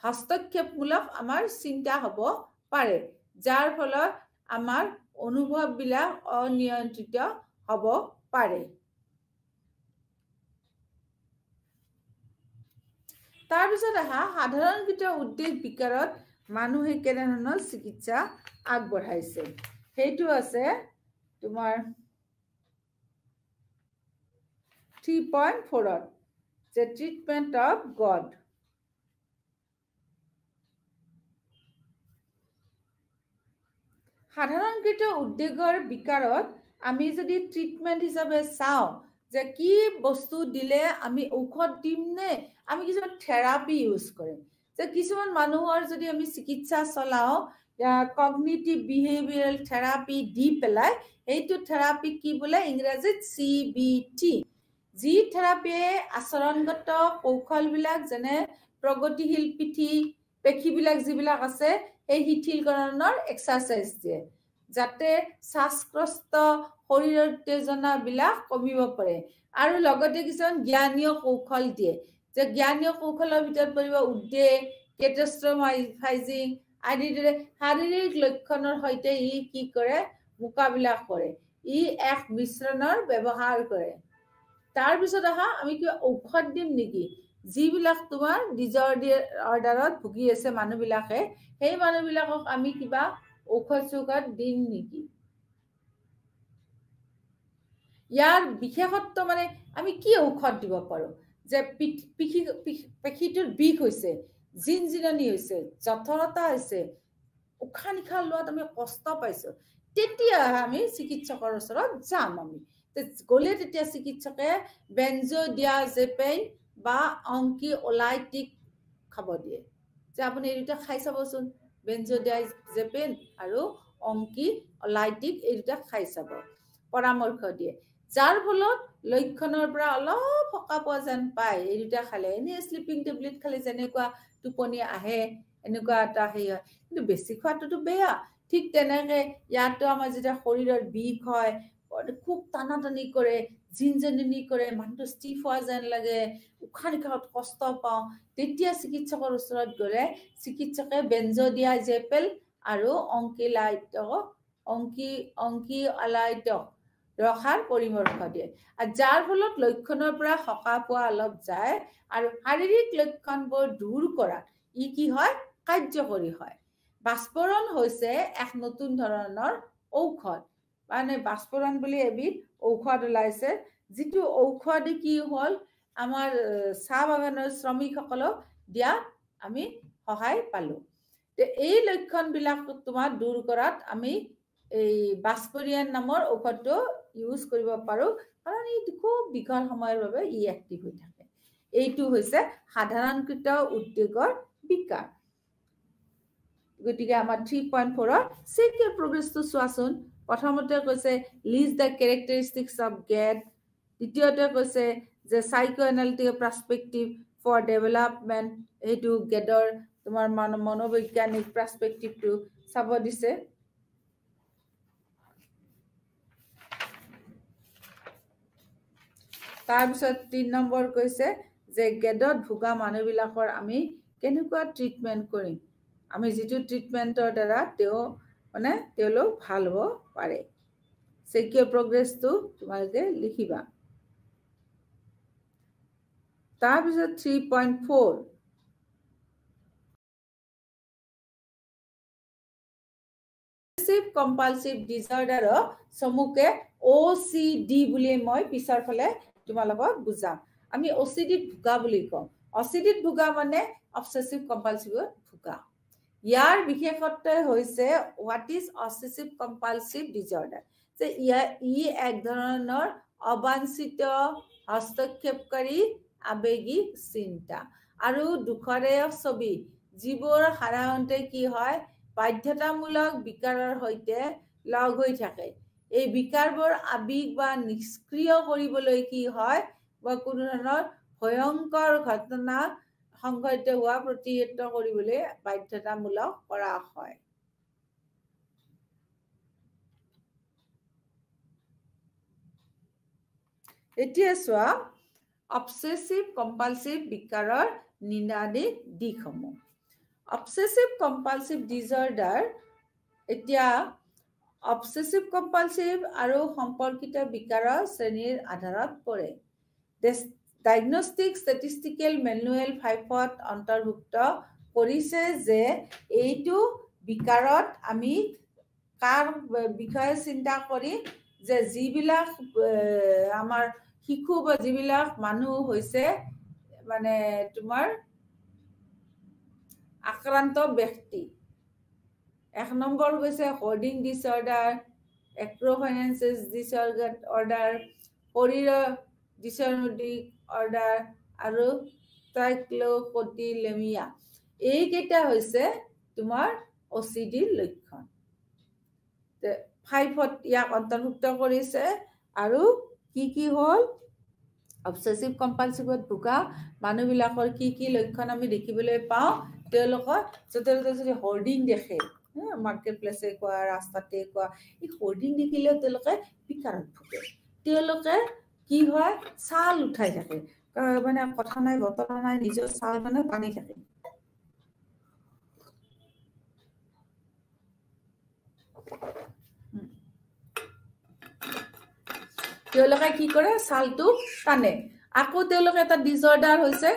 হস্তক্ষেপমূলক আমাৰ চিন্তা হ'ব পাৰে, যাৰ ফলত আমাৰ অনুভৱবিলাক অনিয়ন্ত্ৰিত হ'ব পাৰে। তাৰপিছত সাধাৰণকৃত উদ্বেগ বিকাৰত মানুহে কেনেধৰণৰ চিকিৎসা আগবঢ়াইছে, সেইটো আছে তোমাৰ 3.4 যে ট্ৰিটমেণ্ট অফ গড। সাধাৰণকৃত উদ্বেগৰ বিকাৰত আমি যদি ট্ৰিটমেণ্ট হিচাপে চাওঁ যে কি বস্তু দিলে আমি ঔষধ দিম নে আমি কিছুমান থেৰাপি ইউজ কৰিম, যে কিছুমান মানুহৰ যদি আমি চিকিৎসা চলাওঁ কগনিটিভ বিহেভিয়াৰেল থেৰাপি দি পেলাই, এইটো থেৰাপি কি বোলে ইংৰাজীত CBT, যি থেৰাপিয়ে আচৰণগত কৌশলবিলাক যেনে প্ৰগতিশীল পেশীবিলাক যিবিলাক আছে এই শিথিলকৰণৰ এক্সাৰচাইজ দিয়ে, যাতে শ্বাসকষ্ট শৰীৰৰ উত্তেজনাবিলাক কমিব পাৰে, আৰু লগতে কিছুমান জ্ঞানীয় কৌশল দিয়ে, যে জ্ঞানীয় কৌশলৰ ভিতৰত পৰিব উদ্বেগ, কেটাষ্ট্ৰফাইজিং আদিৰ দৰে শাৰীৰিক লক্ষণৰ সৈতে ই কি কৰে মোকাবিলা কৰে, ই এক মিশ্ৰণৰ ব্যৱহাৰ কৰে। তাৰপিছত আমি কিবা ঔষধ দিম নেকি, যিবিলাক তোমাৰ ডিজঅৰ্ডাৰত ভুগি আছে মানুহবিলাকে, সেই মানুহবিলাকক আমি কিবা ঔষধ দিম নেকি? ইয়াৰ বিশেষত্ব আমি কি ঔষধ দিব পাৰো, যে পেশীটোৰ বিষ হৈছে, জিনজিননি হৈছে, জঠৰতা হৈছে, উশাহ নিশাহ লোৱাত আমি কষ্ট পাইছো, তেতিয়া আমি চিকিৎসকৰ ওচৰত যাম। আমি গ'লে তেতিয়া চিকিৎসকে বেনজোডিয়াজেপিন বা অংকিঅলাইটিক খাব দিয়ে, যে আপুনি এই দুটা খাই চাবচোন, বেনজোডিয়াজেপিন আৰু অংকিঅলাইটিক এই দুটা খাই চাব পৰামৰ্শ দিয়ে, যাৰ ফলত লক্ষণৰ পৰা অলপ সকাহ পোৱা যেন পায়। এই দুটা খালে এনেই শ্লিপিং টেবলেট খালে যেনেকুৱা টোপনি আহে এনেকুৱা এটা হেৰি হয়, কিন্তু বেছি খোৱাটোতো বেয়া। ঠিক তেনেকে ইয়াতো আমাৰ যেতিয়া শৰীৰৰ বিষ হয়, খুব টানাটানি কৰে, জিনজিননি কৰে, মানুহটো ষ্টিফ হোৱা যেন লাগে, উশাহ নিশাহত কষ্ট পাওঁ, তেতিয়া চিকিৎসকৰ ওচৰত গ'লে চিকিৎসকে বেনজোডিয়াজেপিন আৰু অংকিঅলাইটক ৰখাৰ পৰামৰ্শ দিয়ে, আৰু যাৰ ফলত লক্ষণৰ পৰা সকাহ পোৱা অলপ যায় আৰু শাৰীৰিক লক্ষণবোৰ দূৰ কৰাত ই কি হয় কাৰ্যকৰী হয়। বাষ্পৰণ হৈছে এক নতুন ধৰণৰ ঔষধ, বাষ্পৰণ বুলি এবিধ ঔষধ ওলাইছে, যিটো ঔষধ কি হ'ল আমাৰ চাহ বাগানৰ শ্ৰমিকসকলক দিয়াত আমি সহায় পালো। এই লক্ষণবিলাক তোমাৰ দূৰ কৰাত আমি এই বাষ্পৰিয়ান নামৰ ঔষধটো ইউজ কৰিব পাৰো, কাৰণ ই খুব দীঘল সময়ৰ বাবে ই এক্টিভ হৈ থাকে। এইটো হৈছে সাধাৰণকৃত উদ্বেগৰ বিকাৰ। গতিকে আমাৰ 3.4 চিকিউৰ প্ৰগ্ৰেছটো চোৱাচোন। প্ৰথমতে কৈছে list the characteristics of grade, দ্বিতীয়তে কৈছে যে সাইকো এনালিটিকেল পাৰ্সপেক্টিভ ফৰ ডেভেলপমেণ্ট, এইটো গেডৰ তোমাৰ মনোবৈজ্ঞানিক পাৰ্সপেক্টিভটো চাব দিছে। তাৰপিছত 3 নম্বৰ কৈছে যে গেডত ভোগা মানুহবিলাকৰ আমি কেনেকুৱা ট্ৰিটমেণ্ট কৰিম, আমি যিটো ট্ৰিটমেণ্টৰ দ্বাৰা তেওঁলোক ভাল হ'ব পাৰে। চিকিউৰ প্ৰগ্ৰেছটো তোমালোকে লিখিবা। তাৰপিছত 3.4 কম্পালচিভ ডিজঅৰ্ডাৰক চমুকে OCD বুলি মই পিছৰ ফালে তোমালোকক বুজাম। আমি OCDত ভোগা বুলি কওঁ। OCDত ভোগা মানে অবসেসিভ কম্পালচিভত ভোগা। ইয়াৰ বিশেষত্ব হৈছে হোৱাট ইজ অবসেসিভ কম্পালচিভ ডিজঅৰ্ডাৰ, যে ই এক ধৰণৰ অবাঞ্ছিত হস্তক্ষেপকাৰী আবেগিক চিন্তা আৰু দুখদায়ক ছবি যিবোৰ সাধাৰণতে কি হয় বাধ্যতামূলক বিকাৰৰ সৈতে লগ হৈ থাকে এই বিকাৰবোৰ আবেগ বা নিষ্ক্ৰিয় কৰিবলৈ কি হয় বা কোনো ধৰণৰ ভয়ংকৰ ঘটনা সংঘটিত হোৱা প্ৰতিহত কৰিবলৈ বাধ্যতামূলক কৰা হয় এতিয়া চোৱা অবসেসিভ কম্পালসিভ বিকাৰৰ নিৰ্ণায়ক দিশসমূহ অবসেসিভ কম্পালসিভ ডিসঅৰ্ডাৰ এতিয়া অবসেসিভ কম্পালসিভ আৰু সম্পৰ্কিত বিকাৰৰ শ্ৰেণীৰ আধাৰত পৰে ডায়াগনস্টিক ষ্টেটিষ্টিকেল মেনুৱেল 5ত অন্তৰ্ভুক্ত কৰিছে যে এইটো বিকাৰত আমি কাৰ বিষয়ে চিন্তা কৰি যে যিবিলাক আমাৰ শিশু বা যিবিলাক মানুহ হৈছে মানে তোমাৰ আক্ৰান্ত ব্যক্তি এক নম্বৰ হৈছে হোৰ্ডিং ডিসঅৰ্ডাৰ এক্ৰোফাইনেন্সিস ডিসঅৰ্ডাৰ শৰীৰৰ ডিসঅৰ্ডিক অৰ্ডাৰ আৰু ট্ৰাইক্লোপটিলেমিয়া এইকেইটা হৈছে তোমাৰ OCDৰ লক্ষণ 5ত ইয়াক অন্তৰ্ভুক্ত কৰিছে আৰু কি হল অবসেসিভ কম্পালসিভত ভোগা মানুহবিলাকৰ কি লক্ষণ আমি দেখিবলৈ পাওঁ তেওঁলোকৰ যদি হোৰ্ডিং দেখে মাৰ্কেট প্লেছে কোৱা ৰাস্তাতে কোৱা এই হোৰ্ডিং দেখিলেও তেওঁলোকে বিকাৰত ভোগে তেওঁলোকে কি হয় ছাল উঠাই থাকে মানে কথা নাই বতৰা নাই নিজৰ ছাল মানে পানী থাকে তেওঁলোকে কি কৰে ছালটো টানে আকৌ তেওঁলোকে এটা ডিসঅৰ্ডাৰ হৈছে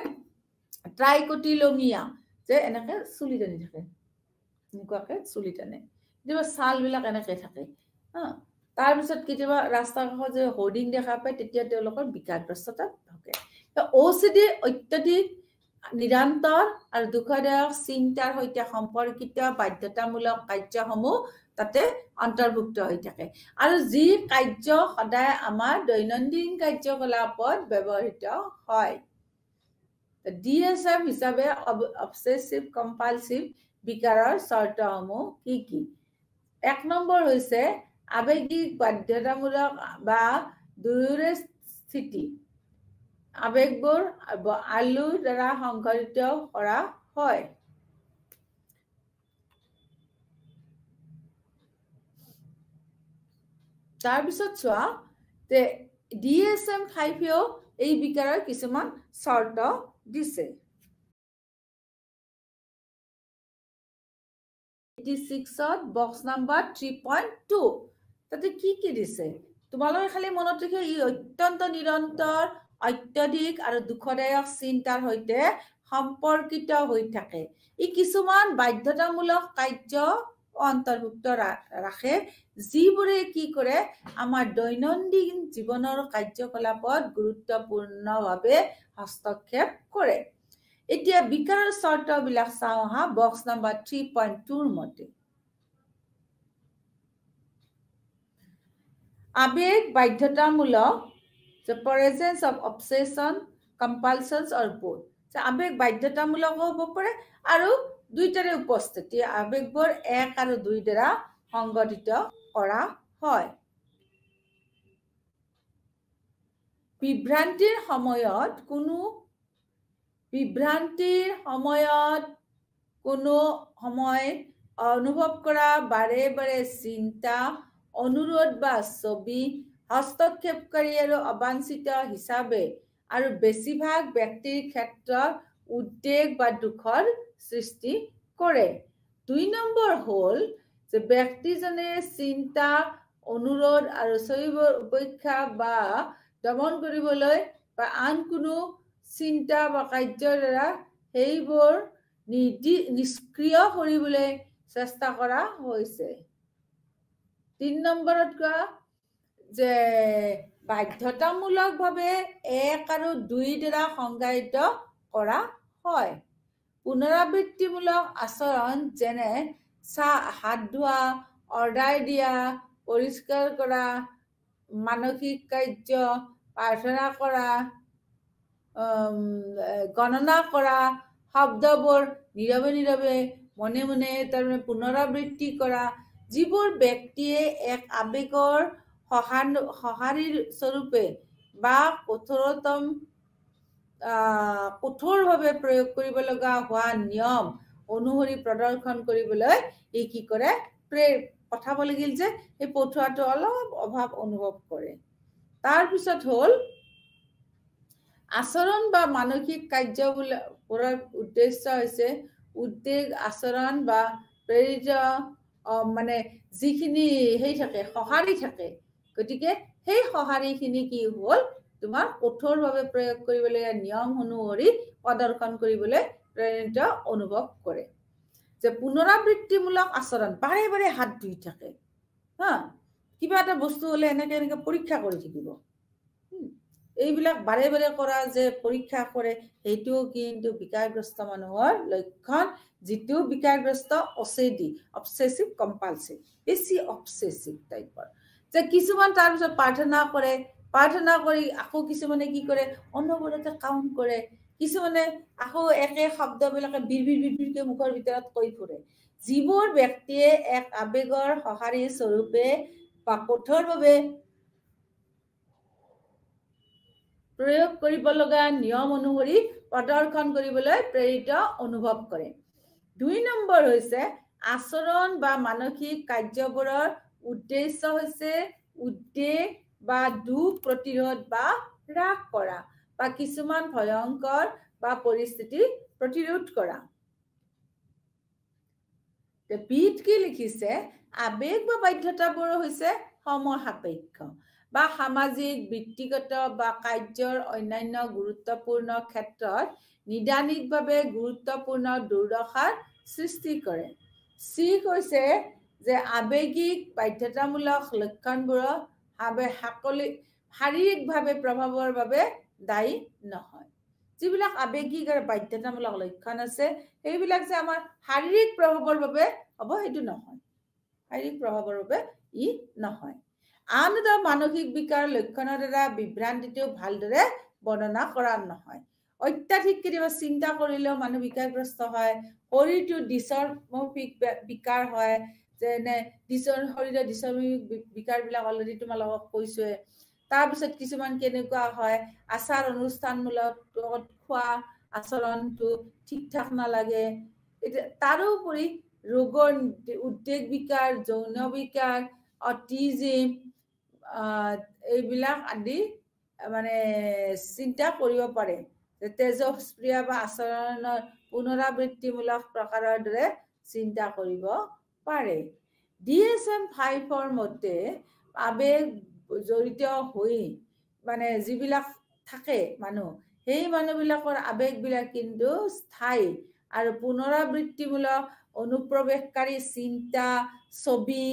ট্ৰাইকোটিলেমিয়া যে এনেকে চুলি টানি থাকে এনেকুৱাকে চুলি টানে কেতিয়াবা ছালবিলাক এনেকে থাকে তাৰপিছত কেতিয়াবা ৰাস্তাৰ কাষত যে হোৰ্ডিং দেখা পায় তেতিয়া তেওঁলোকৰ বিকাৰগ্ৰস্ততা থাকে OCD অত্যাধিক নিৰন্তৰ আৰু দুখদায়ক চিন্তাৰ সৈতে সম্পৰ্কিত বাধ্যতামূলক কাৰ্যসমূহ তাতে অন্তৰ্ভুক্ত হৈ থাকে আৰু যি কাৰ্য সদায় আমাৰ দৈনন্দিন কাৰ্যকলাপত ব্যৱহৃত হয় DSM হিচাপে অবসেসিভ কম্পালসিভ বিকাৰৰ চৰ্তসমূহ কি এক নম্বৰ হৈছে আবেগিক বাধ্যতামূলক বা দুয়োৰে স্থিতি আবেগবোৰ আলুৰ দ্বাৰা সংঘটিত কৰা হয় তাৰপিছত চোৱা যে DSM-5ও এই বিকাৰৰ কিছুমান চৰ্ত দিছে 86ত বক্স নাম্বাৰ 3.2 তাতে কি দিছে তোমালোকে খালি মনত ৰাখিবা ই অত্যন্ত নিৰন্তৰ অত্যাধিক আৰু দুখদায়ক চিন্তাৰ সৈতে সম্পৰ্কিত হৈ থাকে ই কিছুমান বাধ্যতামূলক কাৰ্য অন্তৰ্ভুক্ত ৰাখে যিবোৰে কি কৰে আমাৰ দৈনন্দিন জীৱনৰ কাৰ্যকলাপত গুৰুত্বপূৰ্ণভাৱে হস্তক্ষেপ কৰে এতিয়া বিকাৰৰ চৰ্তবিলাক চাওঁ হা বক্স নাম্বাৰ 3.2 মতে আবেগ বাধ্যতামূলক the presence of obsession compulsions or both আবেগ বাধ্যতামূলক হ'ব পাৰে আৰু দুইটাৰে উপস্থিতি আবেগবোৰ 1 আৰু 2 দ্বাৰা সংগঠিত কৰা হয় বিভ্ৰান্তিৰ সময়ত কোনো সময় অনুভৱ কৰা বাৰে বাৰে চিন্তা অনুৰোধ বা ছবি হস্তক্ষেপকাৰী আৰু অবাঞ্ছিত হিচাপে আৰু বেছিভাগ ব্যক্তিৰ ক্ষেত্ৰত উদ্বেগ বা দুখৰ সৃষ্টি কৰে 2 নম্বৰ হ'ল যে ব্যক্তিজনে চিন্তা অনুৰোধ আৰু ছবিবোৰ উপেক্ষা বা দমন কৰিবলৈ বা আন কোনো চিন্তা বা কাৰ্যৰ দ্বাৰা সেইবোৰ নিষ্ক্ৰিয় কৰিবলৈ চেষ্টা কৰা হৈছে 3 নম্বৰত কোৱা যে বাধ্যতামূলকভাৱে 1 আৰু 2 দ্বাৰা সংজ্ঞায়িত কৰা হয় পুনৰাবৃত্তিমূলক আচৰণ যেনে হাত ধোৱা অৰ্ডাৰ দিয়া পৰিষ্কাৰ কৰা মানসিক কাৰ্য, প্ৰাৰ্থনা কৰা, গণনা কৰা, শব্দবোৰ নীৰৱে নীৰৱে মনে মনে তাৰমানে পুনৰাবৃত্তি কৰা, যিবোৰ ব্যক্তিয়ে এক আবেগৰ সঁহাৰিৰ স্বৰূপে বা কঠোৰভাৱে প্ৰয়োগ কৰিব লগা হোৱা নিয়ম অনুসৰি প্ৰদৰ্শন কৰিবলৈ ই কি কৰে, পঠাব লাগিল যে এই পঠোৱাটো অলপ অভাৱ অনুভৱ কৰে। তাৰপিছত হ'ল আচৰণ বা মানসিক কাৰ্যবোৰৰ উদ্দেশ্য হৈছে উদ্বেগ আচৰণ বা প্ৰেৰিত মানে যিখিনি থাকে সঁহাৰি থাকে, গতিকে সেই সঁহাৰিখিনি কি হ'ল তোমাৰ কঠোৰভাৱে প্ৰয়োগ কৰিবলগীয়া নিয়ম অনুসৰি প্ৰদৰ্শন কৰিবলৈ প্ৰেৰিত অনুভৱ কৰে। যে পুনৰাবৃত্তিমূলক আচৰণ, বাৰে বাৰে হাত ধুই থাকে, হা, কিবা এটা বস্তু হলে এনেকে এনেকে পৰীক্ষা কৰি থাকিব, এইবিলাক বাৰে বাৰে কৰা যে পৰীক্ষা কৰে, সেইটোও কিন্তু বিকাৰগ্ৰস্ত মানুহৰ লক্ষণ, যিটো বিকাৰগ্ৰস্ত OCD, অবসেসিভ কম্পালসিভ, বেছি অবসেসিভ টাইপৰ। যে কিছুমান তাৰপিছত প্ৰাৰ্থনা কৰে, প্ৰাৰ্থনা কৰি আকৌ কিছুমানে কি কৰে, অনবৰতে কাউণ্ট কৰে, কিছুমানে আকৌ একে শব্দবিলাকে বিৰ মুখৰ ভিতৰত কৈ ফুৰে। যিবোৰ ব্যক্তিয়ে এক আবেগৰ সঁহাৰি স্বৰূপে বা কঠোৰভাৱে প্ৰয়োগ কৰিব লগা নিয়ম অনুসৰি প্ৰদৰ্শন কৰিবলৈ প্ৰেৰিত অনুভৱ কৰে। 2 নম্বৰ হৈছে আচৰণ বা মানসিক কাৰ্যবোৰৰ উদ্দেশ্য হৈছে উদ্বেগ বা দুখ প্ৰতিৰোধ বা হ্ৰাস কৰা বা কিছুমান ভয়ংকৰ বা পৰিস্থিতি প্ৰতিৰোধ কৰা। বিত কি লিখিছে, আবেগ বা বাধ্যতাবোৰ হৈছে সময় সাপেক্ষ বা সামাজিক, ব্যক্তিগত বা কাৰ্যৰ অন্যান্য গুৰুত্বপূৰ্ণ ক্ষেত্ৰত নিদানিকভাৱে গুৰুত্বপূৰ্ণ দুৰ্দশাৰ সৃষ্টি কৰে। চি কৈছে যে আবেগিক বাধ্যতামূলক লক্ষণবোৰৰ শাৰীৰিকভাৱে প্ৰভাৱৰ বাবে দায়ী নহয়। যিবিলাক আবেগিক আৰু বাধ্যতামূলক লক্ষণ আছে, সেইবিলাক যে আমাৰ শাৰীৰিক প্ৰভাৱৰ বাবে হ'ব, সেইটো নহয়, শাৰীৰিক প্ৰভাৱৰ বাবে ই নহয়। আন এটা মানসিক বিকাৰ লক্ষণৰ দ্বাৰা বিভ্ৰান্তিটো ভালদৰে বৰ্ণনা কৰা নহয়। অত্যাধিক কেতিয়াবা চিন্তা কৰিলেও মানুহ বিকাৰগ্ৰস্ত হয়, শৰীৰটো ডিছমৰ্ফিক বিকাৰ হয়, যেনে শৰীৰৰ ডিছমৰ্ফিক বিকাৰবিলাক অলৰেডি তোমালোকক কৈছোৱে। তাৰপিছত কিছুমান কেনেকুৱা হয়, আচাৰ অনুষ্ঠানমূলক খোৱা আচৰণটো ঠিক ঠাক নালাগে। তাৰোপৰি ৰোগৰ উদ্বেগ বিকাৰ, যৌন বিকাৰ, অটিজিম, এইবিলাক আদি মানে চিন্তা কৰিব পাৰে। তেজস্ক্ৰিয়া বা আচৰণৰ পুনৰাবৃত্তিমূলক প্ৰকাৰৰ দৰে চিন্তা কৰিব পাৰে। DSM-5ৰ মতে আবেগ জড়িত হৈ মানে যিবিলাক থাকে মানুহ, সেই মানুহবিলাকৰ আবেগবিলাক কিন্তু স্থায়ী আৰু পুনৰাবৃত্তিমূলক অনুপ্ৰৱেশকাৰী চিন্তা, ছবি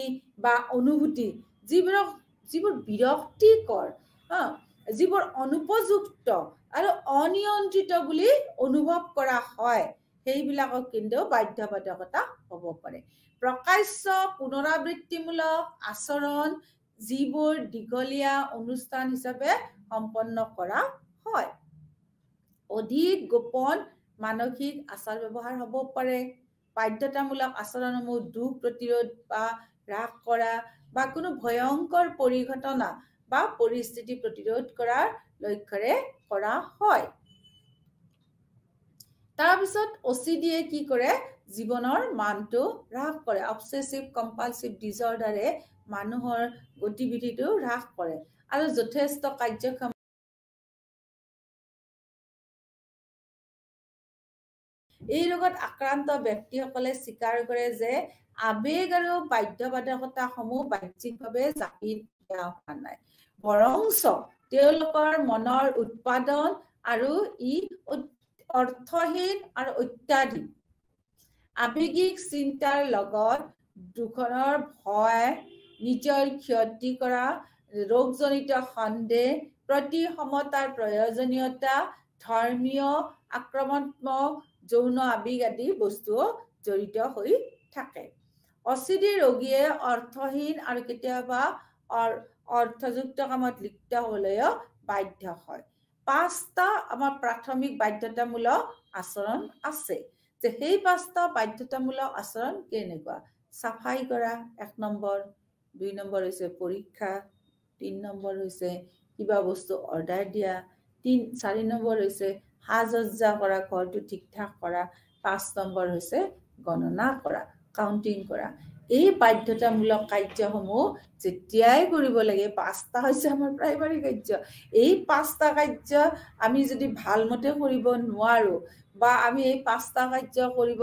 বা অনুভূতি, যিবোৰ বিৰক্তিকৰ, যিবোৰ অনুপযুক্ত আৰু অনিয়ন্ত্ৰিত বুলি অনুভৱ কৰা হয়, সেইবিলাকক কিন্তু বাধ্যবাধকতা হ'ব পাৰে। প্ৰকাশ্য পুনৰাবৃত্তিমূলক আচৰণ, যিবোৰ দীঘলীয়া অনুষ্ঠান হিচাপে সম্পন্ন কৰা হয়। অধিক গোপন মানসিক আচাৰ ব্যৱহাৰ হ'ব পাৰে। বাধ্যতামূলক আচৰণসমূহ দুখ প্ৰতিৰোধ বা হ্ৰাস কৰা বা কোনো ভয়ংকৰ পৰিঘটনা বা পৰিস্থিতি প্ৰতিৰোধ কৰাৰ লক্ষ্যৰে কৰা হয়। তাৰপিছত OCDয়ে কি কৰে, জীৱনৰ মানটো হ্ৰাস কৰে। অবসেসিভ কম্পালসিভ ডিসঅৰ্ডাৰে মানুহৰ গতিবিধিটো হ্ৰাস কৰে আৰু যথেষ্ট কাৰ্যক্ষম এই ৰোগত আক্ৰান্ত ব্যক্তিসকলে স্বীকাৰ কৰে যে আবেগ আৰু বাধ্যবাধকতাসমূহ বাহ্যিকভাৱে জাপি দিয়া হোৱা নাই, বৰঞ্চ তেওঁলোকৰ মনৰ উৎপাদন আৰু ই অৰ্থহীন আৰু অত্যাধিক আবেগিক চিন্তাৰ লগত দুখনৰ ভয়, নিজৰ ক্ষতি কৰা, ৰোগজনিত সন্দেহ, প্ৰতি সমতাৰ প্ৰয়োজনীয়তা, ধৰ্মীয় আক্ৰমণাত্মক যৌন আবেগ আদি বস্তু জড়িত হৈ থাকে। OCD ৰোগীয়ে অৰ্থহীন আৰু কেতিয়াবা অৰ্থযুক্ত কামত লিপ্ত হ'লেও বাধ্য হয়। 5টা আমাৰ প্ৰাথমিক বাধ্যতামূলক আচৰণ আছে, যে সেই 5টা বাধ্যতামূলক আচৰণ কেনেকুৱা? চাফাই কৰা 1 নম্বৰ, 2 নম্বৰ হৈছে পৰীক্ষা, 3 নম্বৰ হৈছে কিবা বস্তু অৰ্ডাৰ দিয়া, 4 নম্বৰ হৈছে সাজ-সজ্জা কৰা, ঘৰটো ঠিক ঠাক কৰা, 5 নম্বৰ হৈছে গণনা কৰা, কাউন্টিং কৰা। এই বাধ্যতামূলক কাৰ্যসমূহ যেতিয়াই কৰিব লাগে, 5টা হৈছে আমাৰ প্ৰাইমাৰী কাৰ্য। এই 5টা কাৰ্য আমি যদি ভালমতে কৰিব নোৱাৰো বা আমি এই 5টা কাৰ্য কৰিব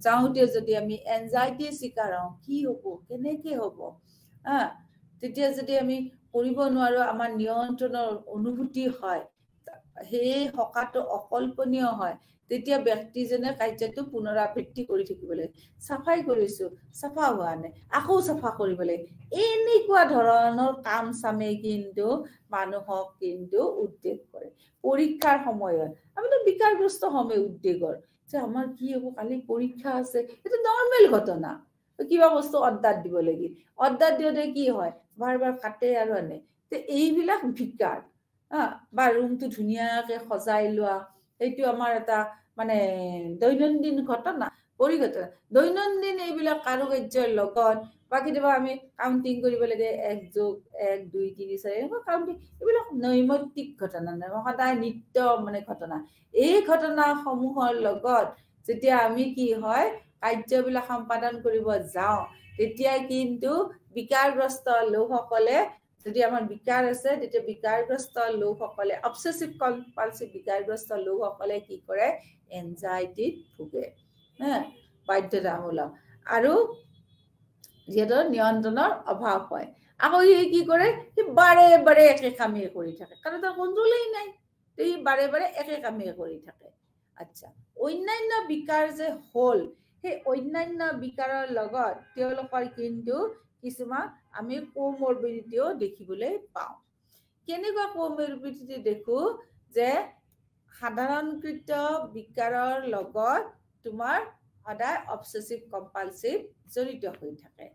যাওঁতে যদি আমি এনজাইটিৰ চিকাৰ হওঁ, কি হ'ব, কেনেকে হ'ব, তেতিয়া যদি আমি কৰিব নোৱাৰো, আমাৰ নিয়ন্ত্ৰণৰ অনুভূতি হয়, সেই হকাটো অকল্পনীয় হয়, তেতিয়া ব্যক্তিজনে কাৰ্যটো পুনৰাবৃত্তি কৰি থাকিব লাগে। চাফাই কৰিছো, চাফা হোৱা নাই, আকৌ চাফা কৰিব লাগে। এনেকুৱা ধৰণৰ কাম চামে কিন্তু মানুহক কিন্তু উদ্বেগ কৰে। পৰীক্ষাৰ সময়ত আমিতো বিকাৰগ্ৰস্ত সময় উদ্বেগৰ, যে আমাৰ কি হ'ব, কালি পৰীক্ষা আছে, এইটো নৰ্মেল ঘটনা। কিবা বস্তু অৰ্ডাৰ দিব লাগিল, অৰ্ডাৰ দিওঁতে কি হয়, বাৰ বাৰ কাটে আৰু আনে। এইবিলাক বিকাৰ, বা ৰুমটো ধুনীয়াকে সজাই লোৱা, এইটো আমাৰ এটা মানে দৈনন্দিন ঘটনা, পৰিঘটনা। দৈনন্দিন এইবিলাক কাৰুকাৰ্যৰ লগত বা কেতিয়াবা আমি কাউন্টিং কৰিব লাগে, 1 + 1 2 3 4 এনেকুৱা কাউন্টিং, এইবিলাক নৈমিত্তিক ঘটনা নহয়, সদায় নিত্য মানে ঘটনা। এই ঘটনাসমূহৰ লগত যেতিয়া আমি কি হয় কাৰ্যবিলাক সম্পাদন কৰিব যাওঁ, তেতিয়া কিন্তু বিকাৰগ্ৰস্ত লোকসকলে, যদি আমাৰ বিকাৰ আছে, তেতিয়া বিকাৰগ্ৰস্ত লোকসকলে, অবসেসিভ কম্পালসিভ বিকাৰগ্ৰস্ত লোকসকলে কি কৰে, এনজাইটিত ভোগে, বাধ্যতামূলক, আৰু যিহেতু নিয়ন্ত্ৰণৰ অভাৱ হয়। আকৌ সি কি কৰে, সি বাৰে বাৰে একে কামেই কৰি থাকে, কাৰণ তাৰ কন্ট্ৰলেই নাই, সি বাৰে বাৰে একে কামেই কৰি থাকে। আচ্ছা, অন্যান্য বিকাৰ যে হ'ল, সেই অন্যান্য বিকাৰৰ লগত তেওঁলোকৰ কিন্তু কিছুমান আমি কোমৰবিডিটিও দেখিবলৈ পাওঁ। কেনেকুৱা কোমৰবিডিটি দেখো, যে সাধাৰণকৃত বিকাৰৰ লগত তোমাৰ সদায় অবসেসিভ কম্পালসিভ জড়িত হৈ থাকে।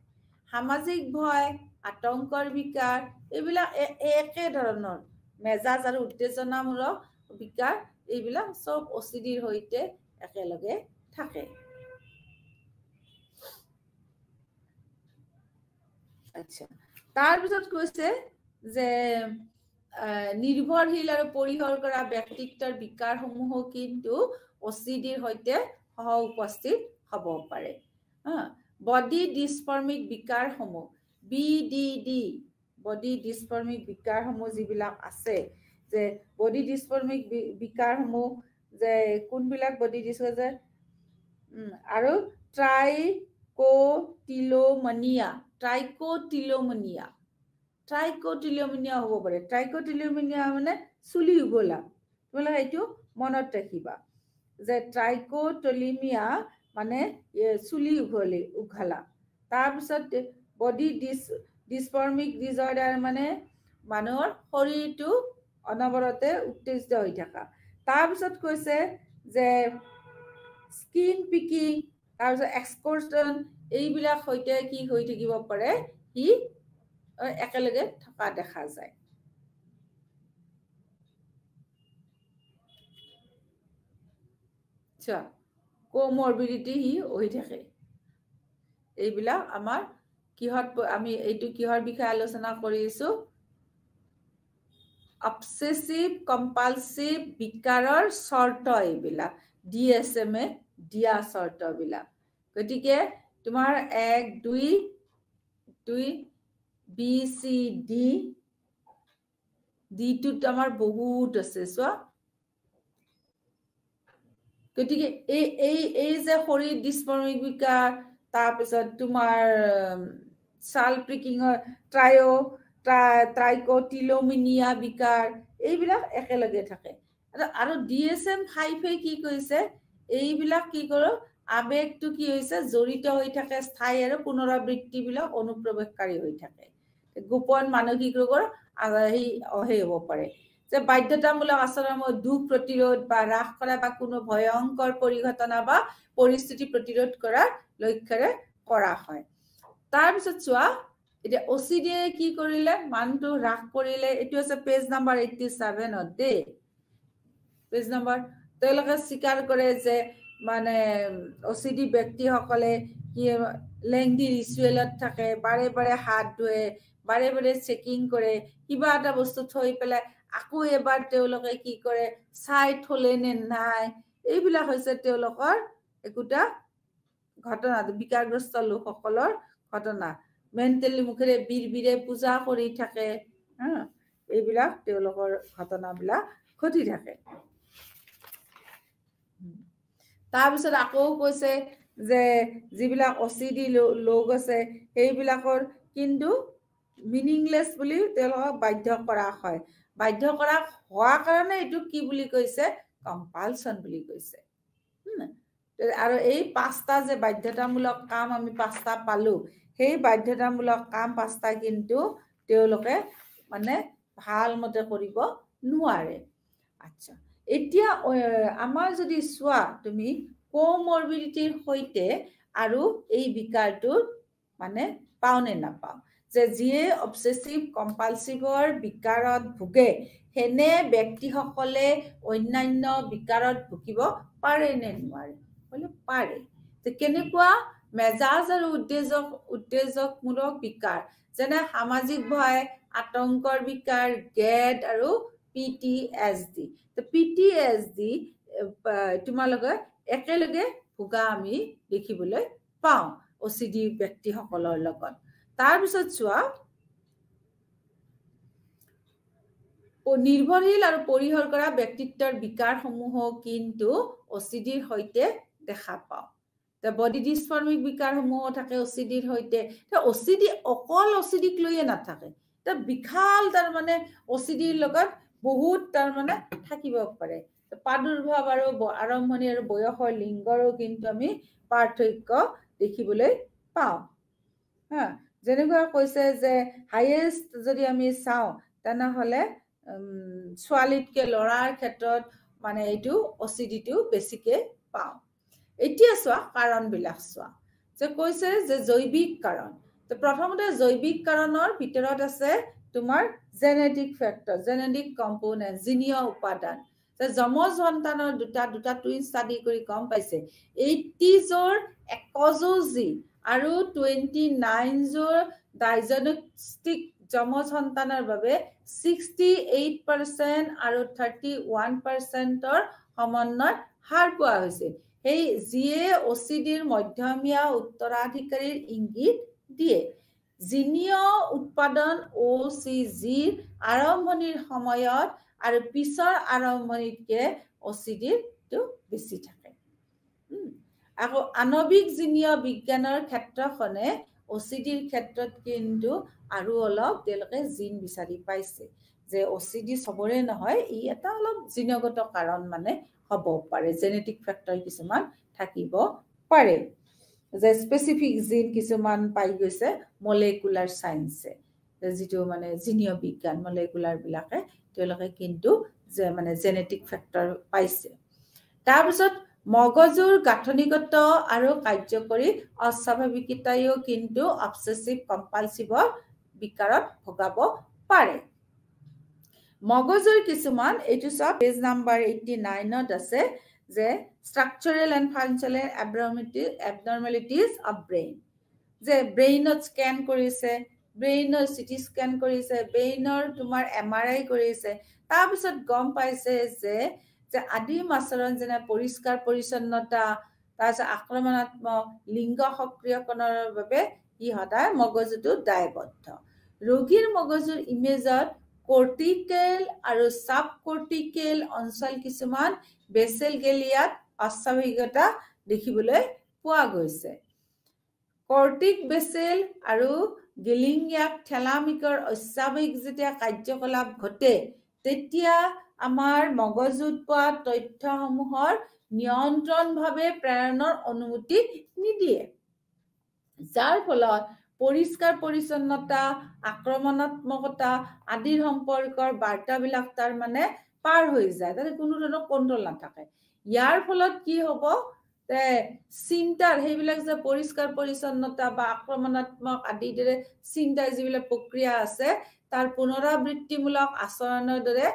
সামাজিক ভয়, আতংকৰ বিকাৰ, এইবিলাক একে ধৰণৰ মেজাজ আৰু উত্তেজনামূলক বিকাৰ, এইবিলাক চব OCDৰ সৈতে একেলগে থাকে। আচ্ছা, তাৰপিছত কৈছে যে নিৰ্ভৰশীল আৰু পৰিসৰ কৰা ব্যক্তিত্বৰ বিকাৰসমূহো কিন্তু OCDৰ সৈতে সহ উপস্থিত হ'ব পাৰে। বডি ডিসফৰ্মিক বিকাৰসমূহ, BDD, বডি ডিসফৰ্মিক বিকাৰসমূহ যিবিলাক আছে, যে বডি ডিসফৰ্মিক বিকাৰসমূহ, যে কোনবিলাক বডি ডিসফৰ্মিক, আৰু ট্ৰাইকোটিলোমনিয়া, ট্ৰাইকোটিলোমনিয়া হ'ব পাৰে। ট্ৰাইকোটিলোমনিয়া মানে চুলি উঘলা, তোমালোকে এইটো মনত ৰাখিবা, যে ট্ৰাইকোটিলোমিয়া মানে চুলি উঘলা। তাৰপিছত বডি ডিসফৰ্মিক ডিজঅৰ্ডাৰ মানে মানুহৰ শৰীৰটো অনবৰতে উত্তেজিত হৈ থকা। তাৰপিছত কৈছে যে স্কিন পিকিং, তাৰপিছত এক্সকৰ্ষণ, এইবিলাক সৈতে কি হৈ থাকিব পাৰে, সি একেলগে থকা দেখা যায়। কোমৰবিডিটি সি হৈ থাকে। এইবিলাক আমাৰ কিহত, আমি এইটো কিহৰ বিষয়ে আলোচনা কৰিছো, অবসেসিভ কম্পালসিভ বিকাৰৰ চৰ্ত, এইবিলাক DSM দিয়া চৰ্তবিলাক। গতিকে তোমাৰ 1 2 BCD, ডিটোত আমাৰ বহুত আছে, চোৱা। গতিকে এই যে শৰীৰ ডিসফৰ্মিক বিকাৰ, তাৰপিছত তোমাৰ ছাল প্ৰিকিঙৰ ট্ৰাইকোটিলোমনিয়া বিকাৰ, এইবিলাক একেলগে থাকে। আৰু DSM-5 কি কৈছে, এইবিলাক কি কৰো, আবেগটো কি হৈছে, জড়িত হৈ থাকে, স্থায়ী আৰু পুনৰাবৃত্তিবিলাক অনুপ্ৰৱেশকাৰী হৈ থাকে। গোপন মানসিক ৰোগৰ সেই হ'ব পাৰে, যে বাধ্যতামূলক আচৰণ দুখ প্ৰতিৰোধ বা হ্ৰাস কৰা বা কোনো ভয়ংকৰ পৰিঘটনা বা পৰিস্থিতি প্ৰতিৰোধ কৰাৰ লক্ষ্যৰে কৰা হয়। তাৰপিছত চোৱা, এতিয়া OCD কি কৰিলে মানটো হ্ৰাস কৰিলে এটো আছে পেজ নাম্বাৰ 87 দে পেজ নাম্বাৰ তেওঁলোকে স্বীকাৰ কৰে যে মানে OCD ব্যক্তি সকলে কি লেংদি ৰিচুৱেলত থাকে বাৰে বাৰে হাত ধুৱে বাৰে বাৰে চেকিং কৰে কিবা এটা বস্তু থৈ পেলাই আকৌ এবাৰ তেওঁলোকে কি কৰে চাই থলে নে নাই এইবিলাক হৈছে তেওঁলোকৰ একোটা ঘটনা বিকাৰগ্ৰস্ত লোকসকলৰ ঘটনা মেন্টেলি মুখেৰে বিৰবিৰে পূজা কৰি থাকে এইবিলাক তেওঁলোকৰ ঘটনাবিলাক ঘটি থাকে তাৰ পিছত আকৌ কৈছে যে যিবিলাক OCD লোক আছে সেইবিলাকৰ কিন্তু মিনিংলেছ বুলি তেওঁলোকক বাধ্য কৰা হয় বাধ্য কৰা হোৱা কাৰণে এইটো কি বুলি কৈছে কম্পালচন বুলি কৈছে আৰু এই পাঁচটা যে বাধ্যতামূলক কাম আমি পাঁচটা পালো সেই বাধ্যতামূলক কাম পাঁচটা কিন্তু তেওঁলোকে মানে ভাল মতে কৰিব নোৱাৰে আচ্ছা এতিয়া আমাৰ যদি চোৱা তুমি কোমৰবিডিটিৰ সৈতে আৰু এই বিকাৰটোৰ মানে পাওনে নাপাও যে যিয়ে অবসেসিভ কম্পালসিভৰ বিকাৰত ভুগে হেনে ব্যক্তিসকলে অন্যান্য বিকাৰত ভুগিব পাৰে নে নোৱাৰে বলে পাৰে যে কেনেকুৱা মেজাজ আৰু উত্তেজকমূলক বিকাৰ যেনে সামাজিক ভয় আতংকৰ বিকাৰ গেড আৰু PTSD তো PTSD তোমালোকে একেলগে ভুগা আমি দেখিবলৈ পাওঁ OCD ব্যক্তিসকলৰ লগত তাৰ পিছত চোৱা নিৰ্ভৰশীল আৰু পৰিহাৰ কৰা ব্যক্তিত্বৰ বিকাৰসমূহ কিন্তু OCDৰ সৈতে দেখা পাওঁ তে বডি ডিসফৰ্মিক বিকাৰসমূহ থাকে OCDৰ সৈতে তে OCD অকল OCDক লৈয়ে নাথাকে তে বিখাল তাৰ মানে OCDৰ লগত বহুত তাৰ মানে থাকিব পাৰে প্ৰাদুৰ্ভাৱ আৰু আৰম্ভণি আৰু বয়সৰ লিংগৰো কিন্তু আমি পাৰ্থক্য দেখিবলৈ পাওঁ যেনেকুৱা কৈছে যে হাইয়েষ্ট যদি আমি চাওঁ তেনেহলে ছোৱালীতকে লৰাৰ ক্ষেত্ৰত মানে এইটো OCDটো বেছিকে পাওঁ এতিয়া চোৱা কাৰণবিলাক চোৱা যে কৈছে যে জৈৱিক কাৰণ তো প্ৰথমতে জৈৱিক কাৰণৰ ভিতৰত আছে তোমাৰ জেনেটিক ফেক্টৰ জেনেটিক কম্পোনেন্ট জিনীয় উপাদান যে যমজ সন্তানৰ দুটা টুইন ষ্টাডি কৰি গম পাইছে 80 একযোৰ জি আৰু 29 যোৰ ডাইজনষ্টিক যমজ সন্তানৰ বাবে 68% আৰু 31%ৰ সমন্বয় হাৰ পোৱা হৈছে এই জিয়ে OCDৰ মধ্যমীয়া উত্তৰাধিকাৰীৰ ইংগিত দিয়ে জিনীয় উৎপাদন OCGৰ আৰম্ভণিৰ সময়ত আৰু পিছৰ আৰম্ভণিতকে OCDটো বেছি থাকে আকৌ আণৱিক জিনীয় বিজ্ঞানৰ ক্ষেত্ৰখনে OCDৰ ক্ষেত্ৰত কিন্তু আৰু অলপ তেওঁলোকে জিন বিচাৰি পাইছে যে OCD সবৰে নহয় ই এটা অলপ জিনগত কাৰণ মানে হ'ব পাৰে জেনেটিক ফেক্টৰ কিছুমান থাকিব পাৰে যে স্পেসিফিক জিন কিছুমান পাই গৈছে মলিকুলাৰ সায়েন্সে যেটো মানে জিনীয় বিজ্ঞান মলিকুলাৰ বিলাকে তেওঁলোকে কিন্তু যে মানে জেনেটিক ফেক্টৰ পাইছে তাৰ পিছত মগজুৰ গাঠনিগত আৰু কাৰ্যকৰী অস্বাভাৱিকতায়ও কিন্তু অবসেসিভ কম্পালসিভৰ বিকাৰত ভগাব পাৰে মগজুৰ কিছুমান এইটো সব পেজ নাম্বাৰ 89ত আছে যে structural and functional abnormalities of brain যে ব্ৰেইনত স্ক্যান কৰিছে ব্ৰেইনৰ সিটি স্ক্যান কৰিছে ব্ৰেইনৰ তোমাৰ MRI কৰিছে তাৰ পিছত গম পাইছে যে আদিম আচৰণ যেনে পৰিষ্কাৰ পৰিচ্ছন্নতা তাৰপিছত আক্ৰমণাত্মক লিংগ সক্ৰিয়কৰণৰ বাবে ই সদায় মগজুটো দায়বদ্ধ ৰোগীৰ মগজুৰ ইমেজত কৰ্টিকেল আৰু সাবকৰ্টিকেল অঞ্চল কিছুমান বেসেল গেলিয়াত অস্বাভাৱিকতা দেখিবলৈ পোৱা গৈছে কৰ্টিক বেসেল আৰু গেলিয়াক থেলামিকৰ অস্বাভাৱিক যেতিয়া কাৰ্যকলাপ ঘটে তেতিয়া আমাৰ মগজুত পোৱা তথ্যসমূহৰ নিয়ন্ত্ৰণভাৱে প্ৰেৰণৰ অনুমতি নিদিয়ে যাৰ ফলত পৰিষ্কাৰ পৰিচ্ছন্নতা আক্ৰমণাত্মকতা আদিৰ সম্পৰ্কৰ বাৰ্তাবিলাক তাৰ মানে পাৰ হৈ যায় তাতে কোনো ধৰণৰ কন্ট্ৰল নাথাকে ইয়াৰ ফলত কি হ'ব চিন্তাৰ সেইবিলাক যে পৰিষ্কাৰ পৰিচ্ছন্নতা বা আক্ৰমণাত্মক আদিৰ দৰে চিন্তাৰ যিবিলাক প্ৰক্ৰিয়া আছে তাৰ পুনৰাবৃত্তিমূলক আচৰণৰ দৰে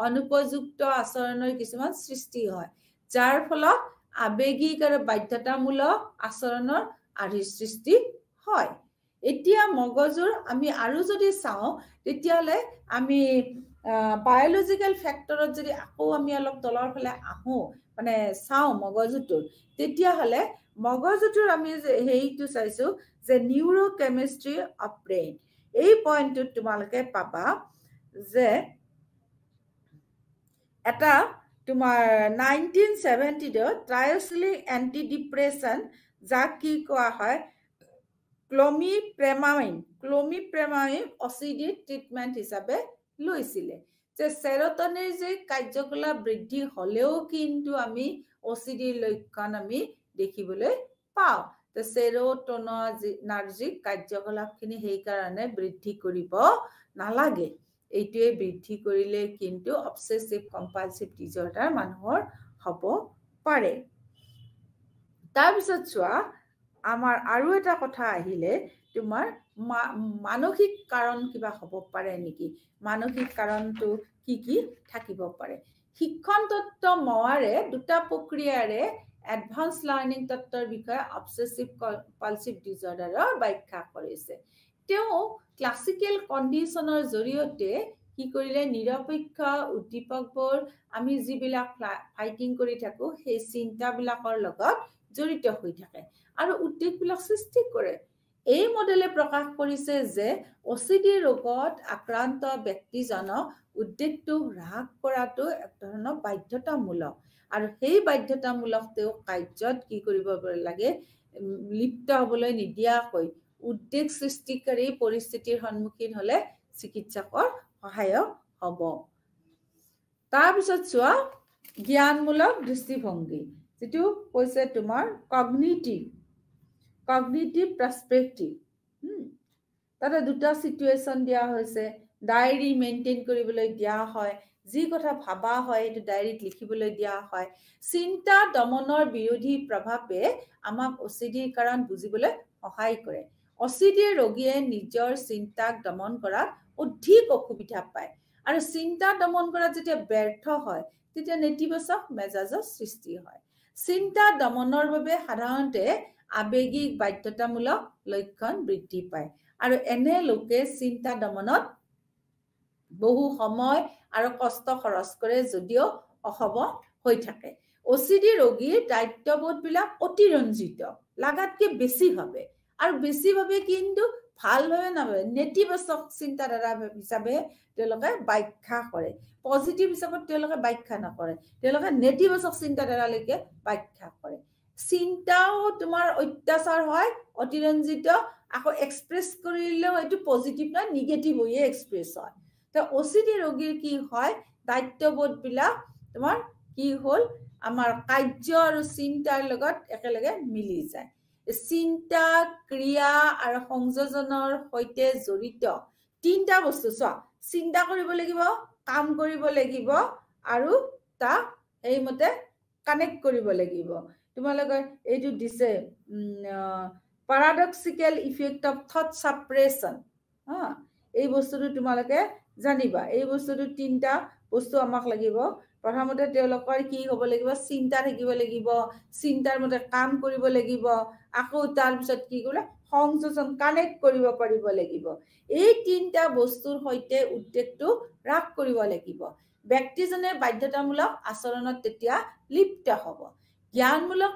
অনুপযুক্ত আচৰণৰ কিছুমান সৃষ্টি হয়, যাৰ ফলত আবেগিক আৰু বাধ্যতামূলক আচৰণৰ আৰ্হিৰ সৃষ্টি হয়। এতিয়া মগজুৰ আমি আৰু যদি চাওঁ তেতিয়াহ'লে আমি বায়োলজিকেল ফেক্টৰত যদি আকৌ আমি অলপ তলৰ ফালে আহোঁ মানে চাওঁ মগজুটোৰ, তেতিয়াহ'লে মগজুটোৰ আমি হেৰিটো চাইছোঁ যে নিউৰোকেমিষ্ট্ৰি অফ ব্ৰেইন। এই পইণ্টটোত তোমালোকে পাবা যে এটা তোমাৰ 1970 ট্ৰাইচিলিক এণ্টিডিপ্ৰেছন যাক কি কোৱা হয় ক্লমিপ্ৰেমাইন অচিডিৰ ট্ৰিটমেণ্ট হিচাপে লৈছিলে। যে চেৰটনিৰ যে কাৰ্যকলাপ বৃদ্ধি হ'লেও কিন্তু আমি অচিডিৰ লক্ষণ আমি দেখিবলৈ পাওঁ। চেৰটনাৰ্জিক কাৰ্যকলাপখিনি সেইকাৰণে বৃদ্ধি কৰিব নালাগে। এইটোৱে বৃদ্ধি কৰিলে কিন্তু অবচেছিভ কম্পালচিভ ডিজৰ্ডাৰ মানুহৰ হ'ব পাৰে। তাৰপিছত চোৱা আমাৰ আৰু এটা কথা আহিলে তোমাৰ মানসিক কাৰণ কিবা হ'ব পাৰে নেকি, মানসিক কাৰণটো কি কি থাকিব পাৰে। শিক্ষণ তত্ত্ব মৱাৰে দুটা প্ৰক্ৰিয়াৰে এডভান্স লাৰ্ণিং তত্ত্বৰ বিষয়ে অবচেছিভ কম্পালচিভ ডিজৰ্ডাৰৰ ব্যাখ্যা কৰিছে। তেওঁ ক্লাছিকেল কণ্ডিশ্যনৰ জৰিয়তে কি কৰিলে নিৰপেক্ষ উদ্দীপকবোৰ আমি যিবিলাক ফাইটিং কৰি থাকোঁ সেই চিন্তাবিলাকৰ লগত জড়িত হৈ থাকে আৰু উদ্বেগবিলাক সৃষ্টি কৰে। এই মডেলে প্ৰকাশ কৰিছে যে অচিডি ৰোগত আক্ৰান্ত ব্যক্তিজনক উদ্বেগটো হ্ৰাস কৰাটো এক ধৰণৰ বাধ্যতামূলক আৰু সেই বাধ্যতামূলক তেওঁ কাৰ্যত কি কৰিব লাগে লিপ্ত হ'বলৈ নিদিয়াকৈ উদ্বেগ সৃষ্টিকাৰী পৰিস্থিতিৰ সন্মুখীন হ'লে চিকিৎসকৰ সহায়ক হ'ব। তাৰপিছত চোৱা জ্ঞানমূলক দৃষ্টিভংগী যিটো কৈছে তোমাৰ কগনিটিভ পাৰ্সপেক্টিভ। তাতে দুটা চিটুৱেশ্যন দিয়া হৈছে, ডায়েৰী মেইনটেইন কৰিবলৈ দিয়া হয়, যি কথা ভাবা হয় সেইটো ডায়েৰীত লিখিবলৈ দিয়া হয়। চিন্তা দমনৰ বিৰোধী প্ৰভাৱে আমাক অচিডিৰ কাৰণ বুজিবলৈ সহায় কৰে। অচিডিৰ ৰোগীয়ে নিজৰ চিন্তাক দমন কৰাত অধিক অসুবিধা পায় আৰু চিন্তা দমন কৰাত যেতিয়া ব্যৰ্থ হয় তেতিয়া নেতিবাচক মেজাজৰ সৃষ্টি হয়। চিন্তা দমনৰ বাবে সাধাৰণতে আবেগিক বাধ্যতামূলক লক্ষণ বৃদ্ধি পায় আৰু এনে লোকে চিন্তা দমনত বহু সময় আৰু কষ্ট খৰচ কৰে যদিও অসফল হৈ থাকে। অচিডি ৰোগীৰ দায়িত্ববোধবিলাক অতিৰঞ্জিত, লাগাতকে বেছি ভাবে আৰু বেছি ভাবে কিন্তু ভালভাৱে নাভাবে, নেতিবাচক চিন্তাধাৰা হিচাপে তেওঁলোকে ব্যাখ্যা কৰে। পজিটিভ হিচাপত তেওঁলোকে ব্যাখ্যা নকৰে, তেওঁলোকে নেতিবাচক চিন্তাধাৰালৈকে ব্যাখ্যা কৰে। চিন্তাও তোমাৰ অত্যাচাৰ হয়, অতিৰঞ্জিত, আকৌ এক্সপ্ৰেছ কৰিলেও এইটো পজিটিভ নহয়, নিগেটিভ হৈয়ে এক্সপ্ৰেছ হয়। তো অচিডি ৰোগীৰ কি হয় দায়িত্ববোধবিলাক তোমাৰ কি হ'ল আমাৰ কাৰ্য আৰু চিন্তাৰ লগত একেলগে মিলি যায়। চিন্তা ক্ৰিয়া আৰু সংযোজনৰ সৈতে জড়িত তিনিটা বস্তু চোৱা, চিন্তা কৰিব লাগিব, কাম কৰিব লাগিব আৰু তাক সেইমতে কানেক্ট কৰিব লাগিব। তোমালোকে এইটো দিছে paradoxical effect of thought suppression। এই বস্তুটো তোমালোকে জানিবা, এই বস্তুটো তিনিটা বস্তু আমাক লাগিব। প্ৰথমতে তেওঁলোকৰ কি হ'ব লাগিব, চিন্তা থাকিব লাগিব, চিন্তাৰ মতে কাম কৰিব লাগিব, আকৌ তাৰপিছত কি কৰিব সংযোজন কানেক্ট কৰিব পাৰিব লাগিব। এই তিনিটা বস্তুৰ সৈতে উদ্বেগটো হ্ৰাস কৰিব লাগিব। ব্যক্তিজনে বাধ্যতামূলক আচৰণত তেতিয়া লিপ্ত হ'ব। জ্ঞানমূলক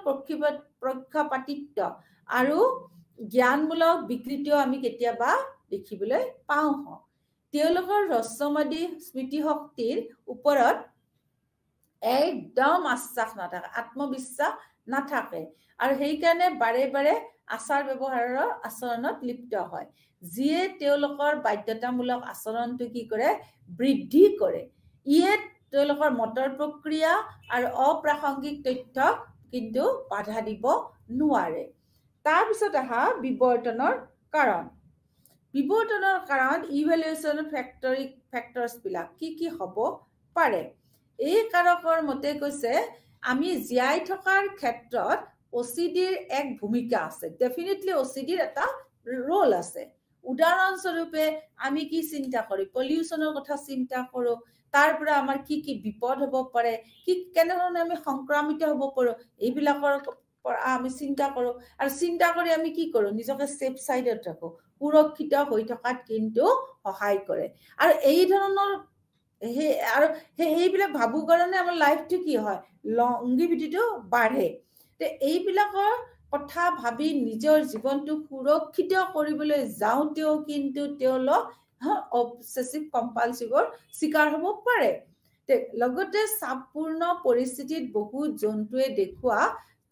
পক্ষপাতিত্ব আৰু জ্ঞানমূলক বিকৃতিও আমি কেতিয়াবা দেখিবলৈ পাওঁ। তেওঁলোকৰ ৰস্যবাদী স্মৃতিশক্তিৰ ওপৰত একদম আশ্বাস নাথাকে, আত্মবিশ্বাস নাথাকে আৰু সেইকাৰণে বাৰে বাৰে আচাৰ ব্যৱহাৰৰ আচৰণত লিপ্ত হয়, যিয়ে তেওঁলোকৰ বাধ্যতামূলক আচৰণটো কি কৰে বৃদ্ধি কৰে। ইয়ে তেওঁলোকৰ মটৰ প্ৰক্ৰিয়া আৰু অপ্ৰাসংগিক তথ্য কিন্তু বাধা দিব নোৱাৰে। তাৰপিছত আহা বিবৰ্তনৰ কাৰণ। বিবৰ্তনৰ কাৰণ ইভ্যালুৱেশ্যন ফেক্টৰছবিলাক কি কি হ'ব পাৰে। এই কাৰকৰ মতে কৈছে আমি জীয়াই থকাৰ ক্ষেত্ৰত OCDৰ এক ভূমিকা আছে ডেফিনেটলি OCDৰ এটা ৰোল আছে উদাহৰণ স্বৰূপে আমি কি চিন্তা কৰো পলিউশনৰ কথা চিন্তা কৰো তাৰ পৰা আমাৰ কি কি বিপদ হ'ব পাৰে কি কেনেধৰণে আমি সংক্ৰামিত হ'ব পাৰো এইবিলাকৰ আমি চিন্তা কৰো আৰু চিন্তা কৰি আমি কি কৰো নিজকে সেফ সাইডত ৰাখো সুৰক্ষিত হৈ থকাত কিন্তু সহায় কৰে আৰু এই ধৰণৰ আৰু এইবিলাক ভাবু কাৰণে আমাৰ লাইফটো কি হয় লংগিভিটিটো বাঢ়ে তে এইবিলাকৰ কথা ভাবি নিজৰ জীৱনটো সুৰক্ষিত কৰিবলৈ যাওঁতেও কিন্তু তেওঁলোক অবসেসিভ কম্পালসিভৰ শিকাৰ হ'ব পাৰে তে লগতে চাপপূৰ্ণ পৰিস্থিতিত বহু জন্তুৱে দেখুৱা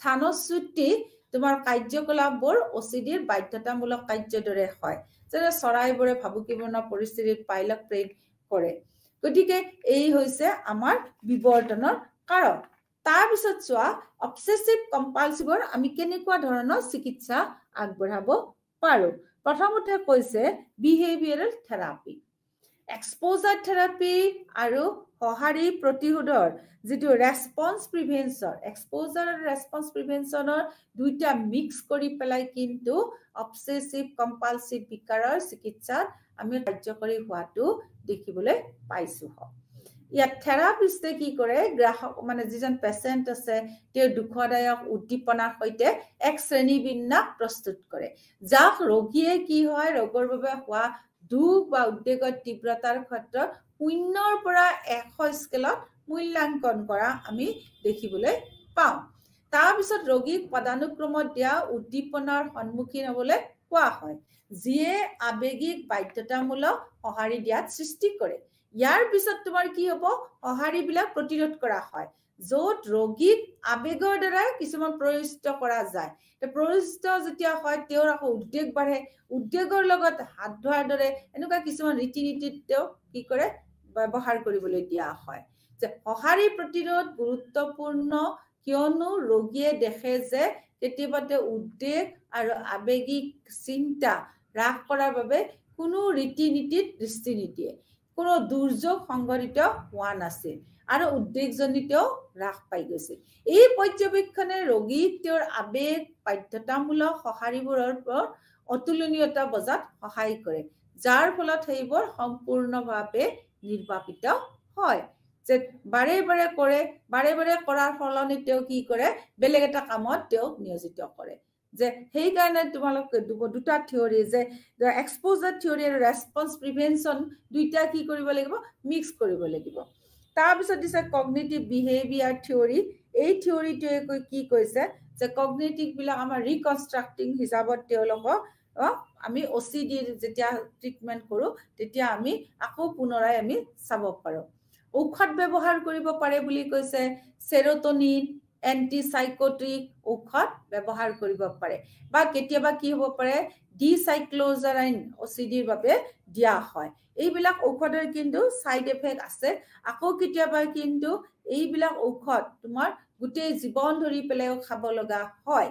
স্থানচ্যুতি তোমাৰ কাৰ্যকলাপবোৰ OCDৰ বাধ্যতামূলক কাৰ্যৰ দৰে হয় যেনে চৰাইবোৰে ভাবুকিপূৰ্ণ পৰিস্থিতিত পাইলট প্ৰেৰণ কৰে গতিকে এই হৈছে আমাৰ বিৱৰ্তনৰ কাৰণ তাৰ পিছত চোৱা অবসেসিভ কম্পালসিভৰ আমি কেনেকুৱা ধৰণৰ চিকিৎসা আগবঢ়াব পাৰো প্ৰথমতে কৈছে বিহেভিয়ৰেল থেৰাপি এক্সপোজাৰ থেৰাপি আৰু সঁহাৰি প্ৰতিৰোধৰ যেটো ৰেসপন্স প্ৰিভেনচন এক্সপোজাৰ আৰু ৰেসপন্স প্ৰিভেনচনৰ দুইটা মিক্স কৰি পেলাই কিন্তু অবসেসিভ কম্পালসিভ বিকাৰৰ চিকিৎসাত আমি কাৰ্যকৰী হোৱাটো দেখিবলৈ পাইছো ইয়াত থেৰাপিষ্টে কি কৰে গ্ৰাহক মানে যিজন পেশেন্ট আছে তেওঁ দুখদায়ক উদ্দীপনাৰ সৈতে এক শ্ৰেণীবিন্যাস প্ৰস্তুত কৰে যাক ৰোগীয়ে কি হয় ৰোগৰ বাবে হোৱা দুখ বা উদ্বেগৰ তীব্ৰতাৰ ক্ষেত্ৰত 0 পৰা 100 স্কেলত মূল্যাঙ্কন কৰা আমি দেখিবলৈ পাওঁ তাৰ পিছত ৰোগীক পদানুক্ৰমত দিয়া উদ্দীপনাৰ সন্মুখীন হ'বলৈ কোৱা হয় যিয়ে আবেগিক বাধ্যতামূলক সঁহাৰি দিয়াত সৃষ্টি কৰে ইয়াৰ পিছত তোমাৰ কি হ'ব সঁহাৰিবিলাক প্ৰতিৰোধ কৰা হয় য'ত ৰোগীক আবেগৰ দ্বাৰা কিছুমান প্ৰয়োজিত কৰা যায় তে প্ৰয়োজিত যেতিয়া হয় তেওঁৰ আকৌ উদ্বেগ বাঢ়ে উদ্বেগৰ লগত হাত ধৰাৰ দৰে এনেকুৱা কিছুমান ৰীতি-নীতিত তেওঁ কি কৰে ব্যৱহাৰ কৰিবলৈ দিয়া হয় যে সঁহাৰি প্ৰতিৰোধ গুৰুত্বপূৰ্ণ কিয়নো ৰোগীয়ে দেখে যে কেতিয়াবাতে উদ্বেগ আৰু আবেগিক চিন্তা হ্ৰাস কৰাৰ বাবে কোনো ৰীতি-নীতিত দৃষ্টি নিদিয়ে কোনো দুৰ্যোগ সংঘটিত হোৱা নাছিল আৰু উদ্বেগজনিত হ্ৰাস পাই গৈছিল এই পৰ্যবেক্ষণে ৰোগীক তেওঁৰ আবেগ বাধ্যতামূলক সঁহাৰিবোৰৰ ওপৰত অতুলনীয়তা বজাত সহায় কৰে যাৰ ফলত সেইবোৰ সম্পূৰ্ণভাৱে নিৰ্বাপিত হয় যে বাৰে বাৰে কৰাৰ ফলনি তেওঁ কি কৰে বেলেগ এটা কামত তেওঁ নিয়োজিত কৰে যে সেই কাৰণে তোমালোক দুটা থিওৰি যে এক্সপোজাৰ থিওৰি আৰু ৰেসপন্স প্ৰিভেনচন দুইটা কি কৰিব লাগিব মিক্স কৰিব লাগিব তাৰ পিছত দিছে কগনিটিভ বিহেভিয়াৰ থিওৰি এই থিওৰিটোৱে কি কৈছে যে কগনিটিভ বিলাক আমাৰ ৰিকনস্ট্ৰাক্টিং হিচাপত তেওঁলোকক আমি OCD যেতিয়া ট্ৰিটমেন্ট কৰো তেতিয়া আমি আকৌ পুনৰাই আমি চাব পাৰো ঔষধ ব্যৱহাৰ কৰিব পাৰে বুলি কৈছে সেৰোটোনিন এন্টিসাইকোটিক ঔষধ ব্যৱহাৰ কৰিব পাৰে বা কেতিয়াবা কি হ'ব পাৰে ডিসাইক্লোজাৰাইন OCDৰ বাবে দিয়া হয় এইবিলাক ঔষধৰ কিন্তু সাইড এফেক্ট আছে আকৌ কেতিয়াবা কিন্তু এইবিলাক ঔষধ তোমাৰ গোটেই জীৱন ধৰি পেলাইও খাব লগা হয়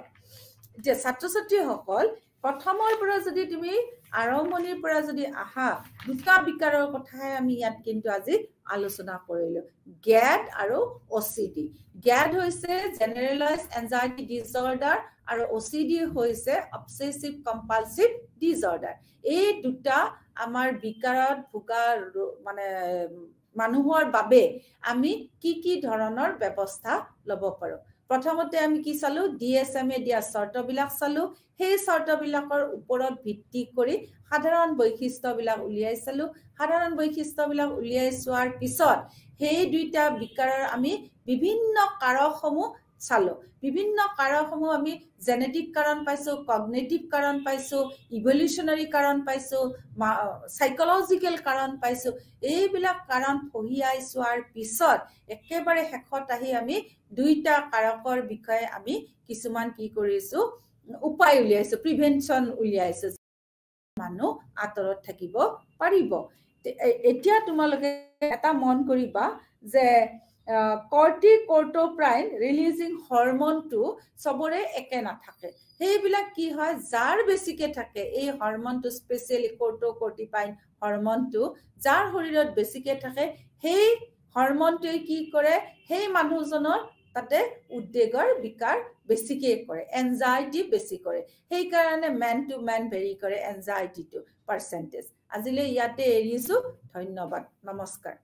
যে ছাত্ৰ-ছাত্ৰীসকল প্ৰথমৰ পৰা যদি তুমি আৰম্ভণিৰ পৰা যদি আহা দুটা বিকাৰৰ কথাহে আমি ইয়াত কিন্তু আজি আলোচনা কৰিলো GAD আৰু OCD GAD হৈছে জেনাৰেলাইজড এনজাইটি ডিসঅৰ্ডাৰ আৰু OCD হৈছে অবসেসিভ কম্পালসিভ ডিসঅৰ্ডাৰ এই দুটা আমাৰ বিকাৰত ভুগা মানে মানুহৰ বাবে আমি কি ধৰণৰ ব্যৱস্থা লব পাৰো প্ৰথমতে আমি কি চালো DSM এ দিয়া শৰ্তবিলাক চালো সেই শৰ্তবিলাকৰ ওপৰত ভিত্তি কৰি সাধাৰণ বৈশিষ্ট্যবিলাক উলিয়াই চালো সাধাৰণ বৈশিষ্ট্যবিলাক উলিয়াই চোৱাৰ পিছত সেই দুইটা বিকাৰৰ আমি বিভিন্ন কাৰকসমূহ চালো বিভিন্ন কাৰকসমূহ আমি জেনেটিক কাৰণ পাইছো কগনিটিভ কাৰণ পাইছো ইভলিউশনাৰী কাৰণ পাইছো সাইকোলজিক্যাল কাৰণ পাইছো এইবিলাক কাৰণ পঢ়িয়াই চোৱাৰ পিছত একেবাৰে শেষত আহি আমি দুইটা কাৰকৰ বিষয়ে আমি কিছুমান কি কৰিছো উপায় উলিয়াইছো প্ৰিভেনচন উলিয়াইছো মানুহ আতৰত থাকিব পাৰিব এতিয়া তোমালোকে এটা মন কৰিবা যে কৰ্টিকোট্ৰোপাইন ৰিলিজিং হৰমনটো সবৰে একে নাথাকে সেইবিলাক কি হয় যাৰ বেছিকে থাকে এই হৰমনটো স্পেশালি কৰ্টিকোট্ৰোপাইন হৰমনটো যাৰ শৰীৰত বেছিকে থাকে সেই হৰমনটোৱে কি কৰে সেই মানুহজনৰ তাতে উদ্বেগৰ বিকাৰ বেছিকৈ কৰে, এনজাইটি বেছি কৰে। সেইকাৰণে মেন টু মেন ভেৰি কৰে এনজাইটিটো পাৰ্চেণ্টেজ। আজিলৈ ইয়াতে এৰিছোঁ। ধন্যবাদ, নমস্কাৰ।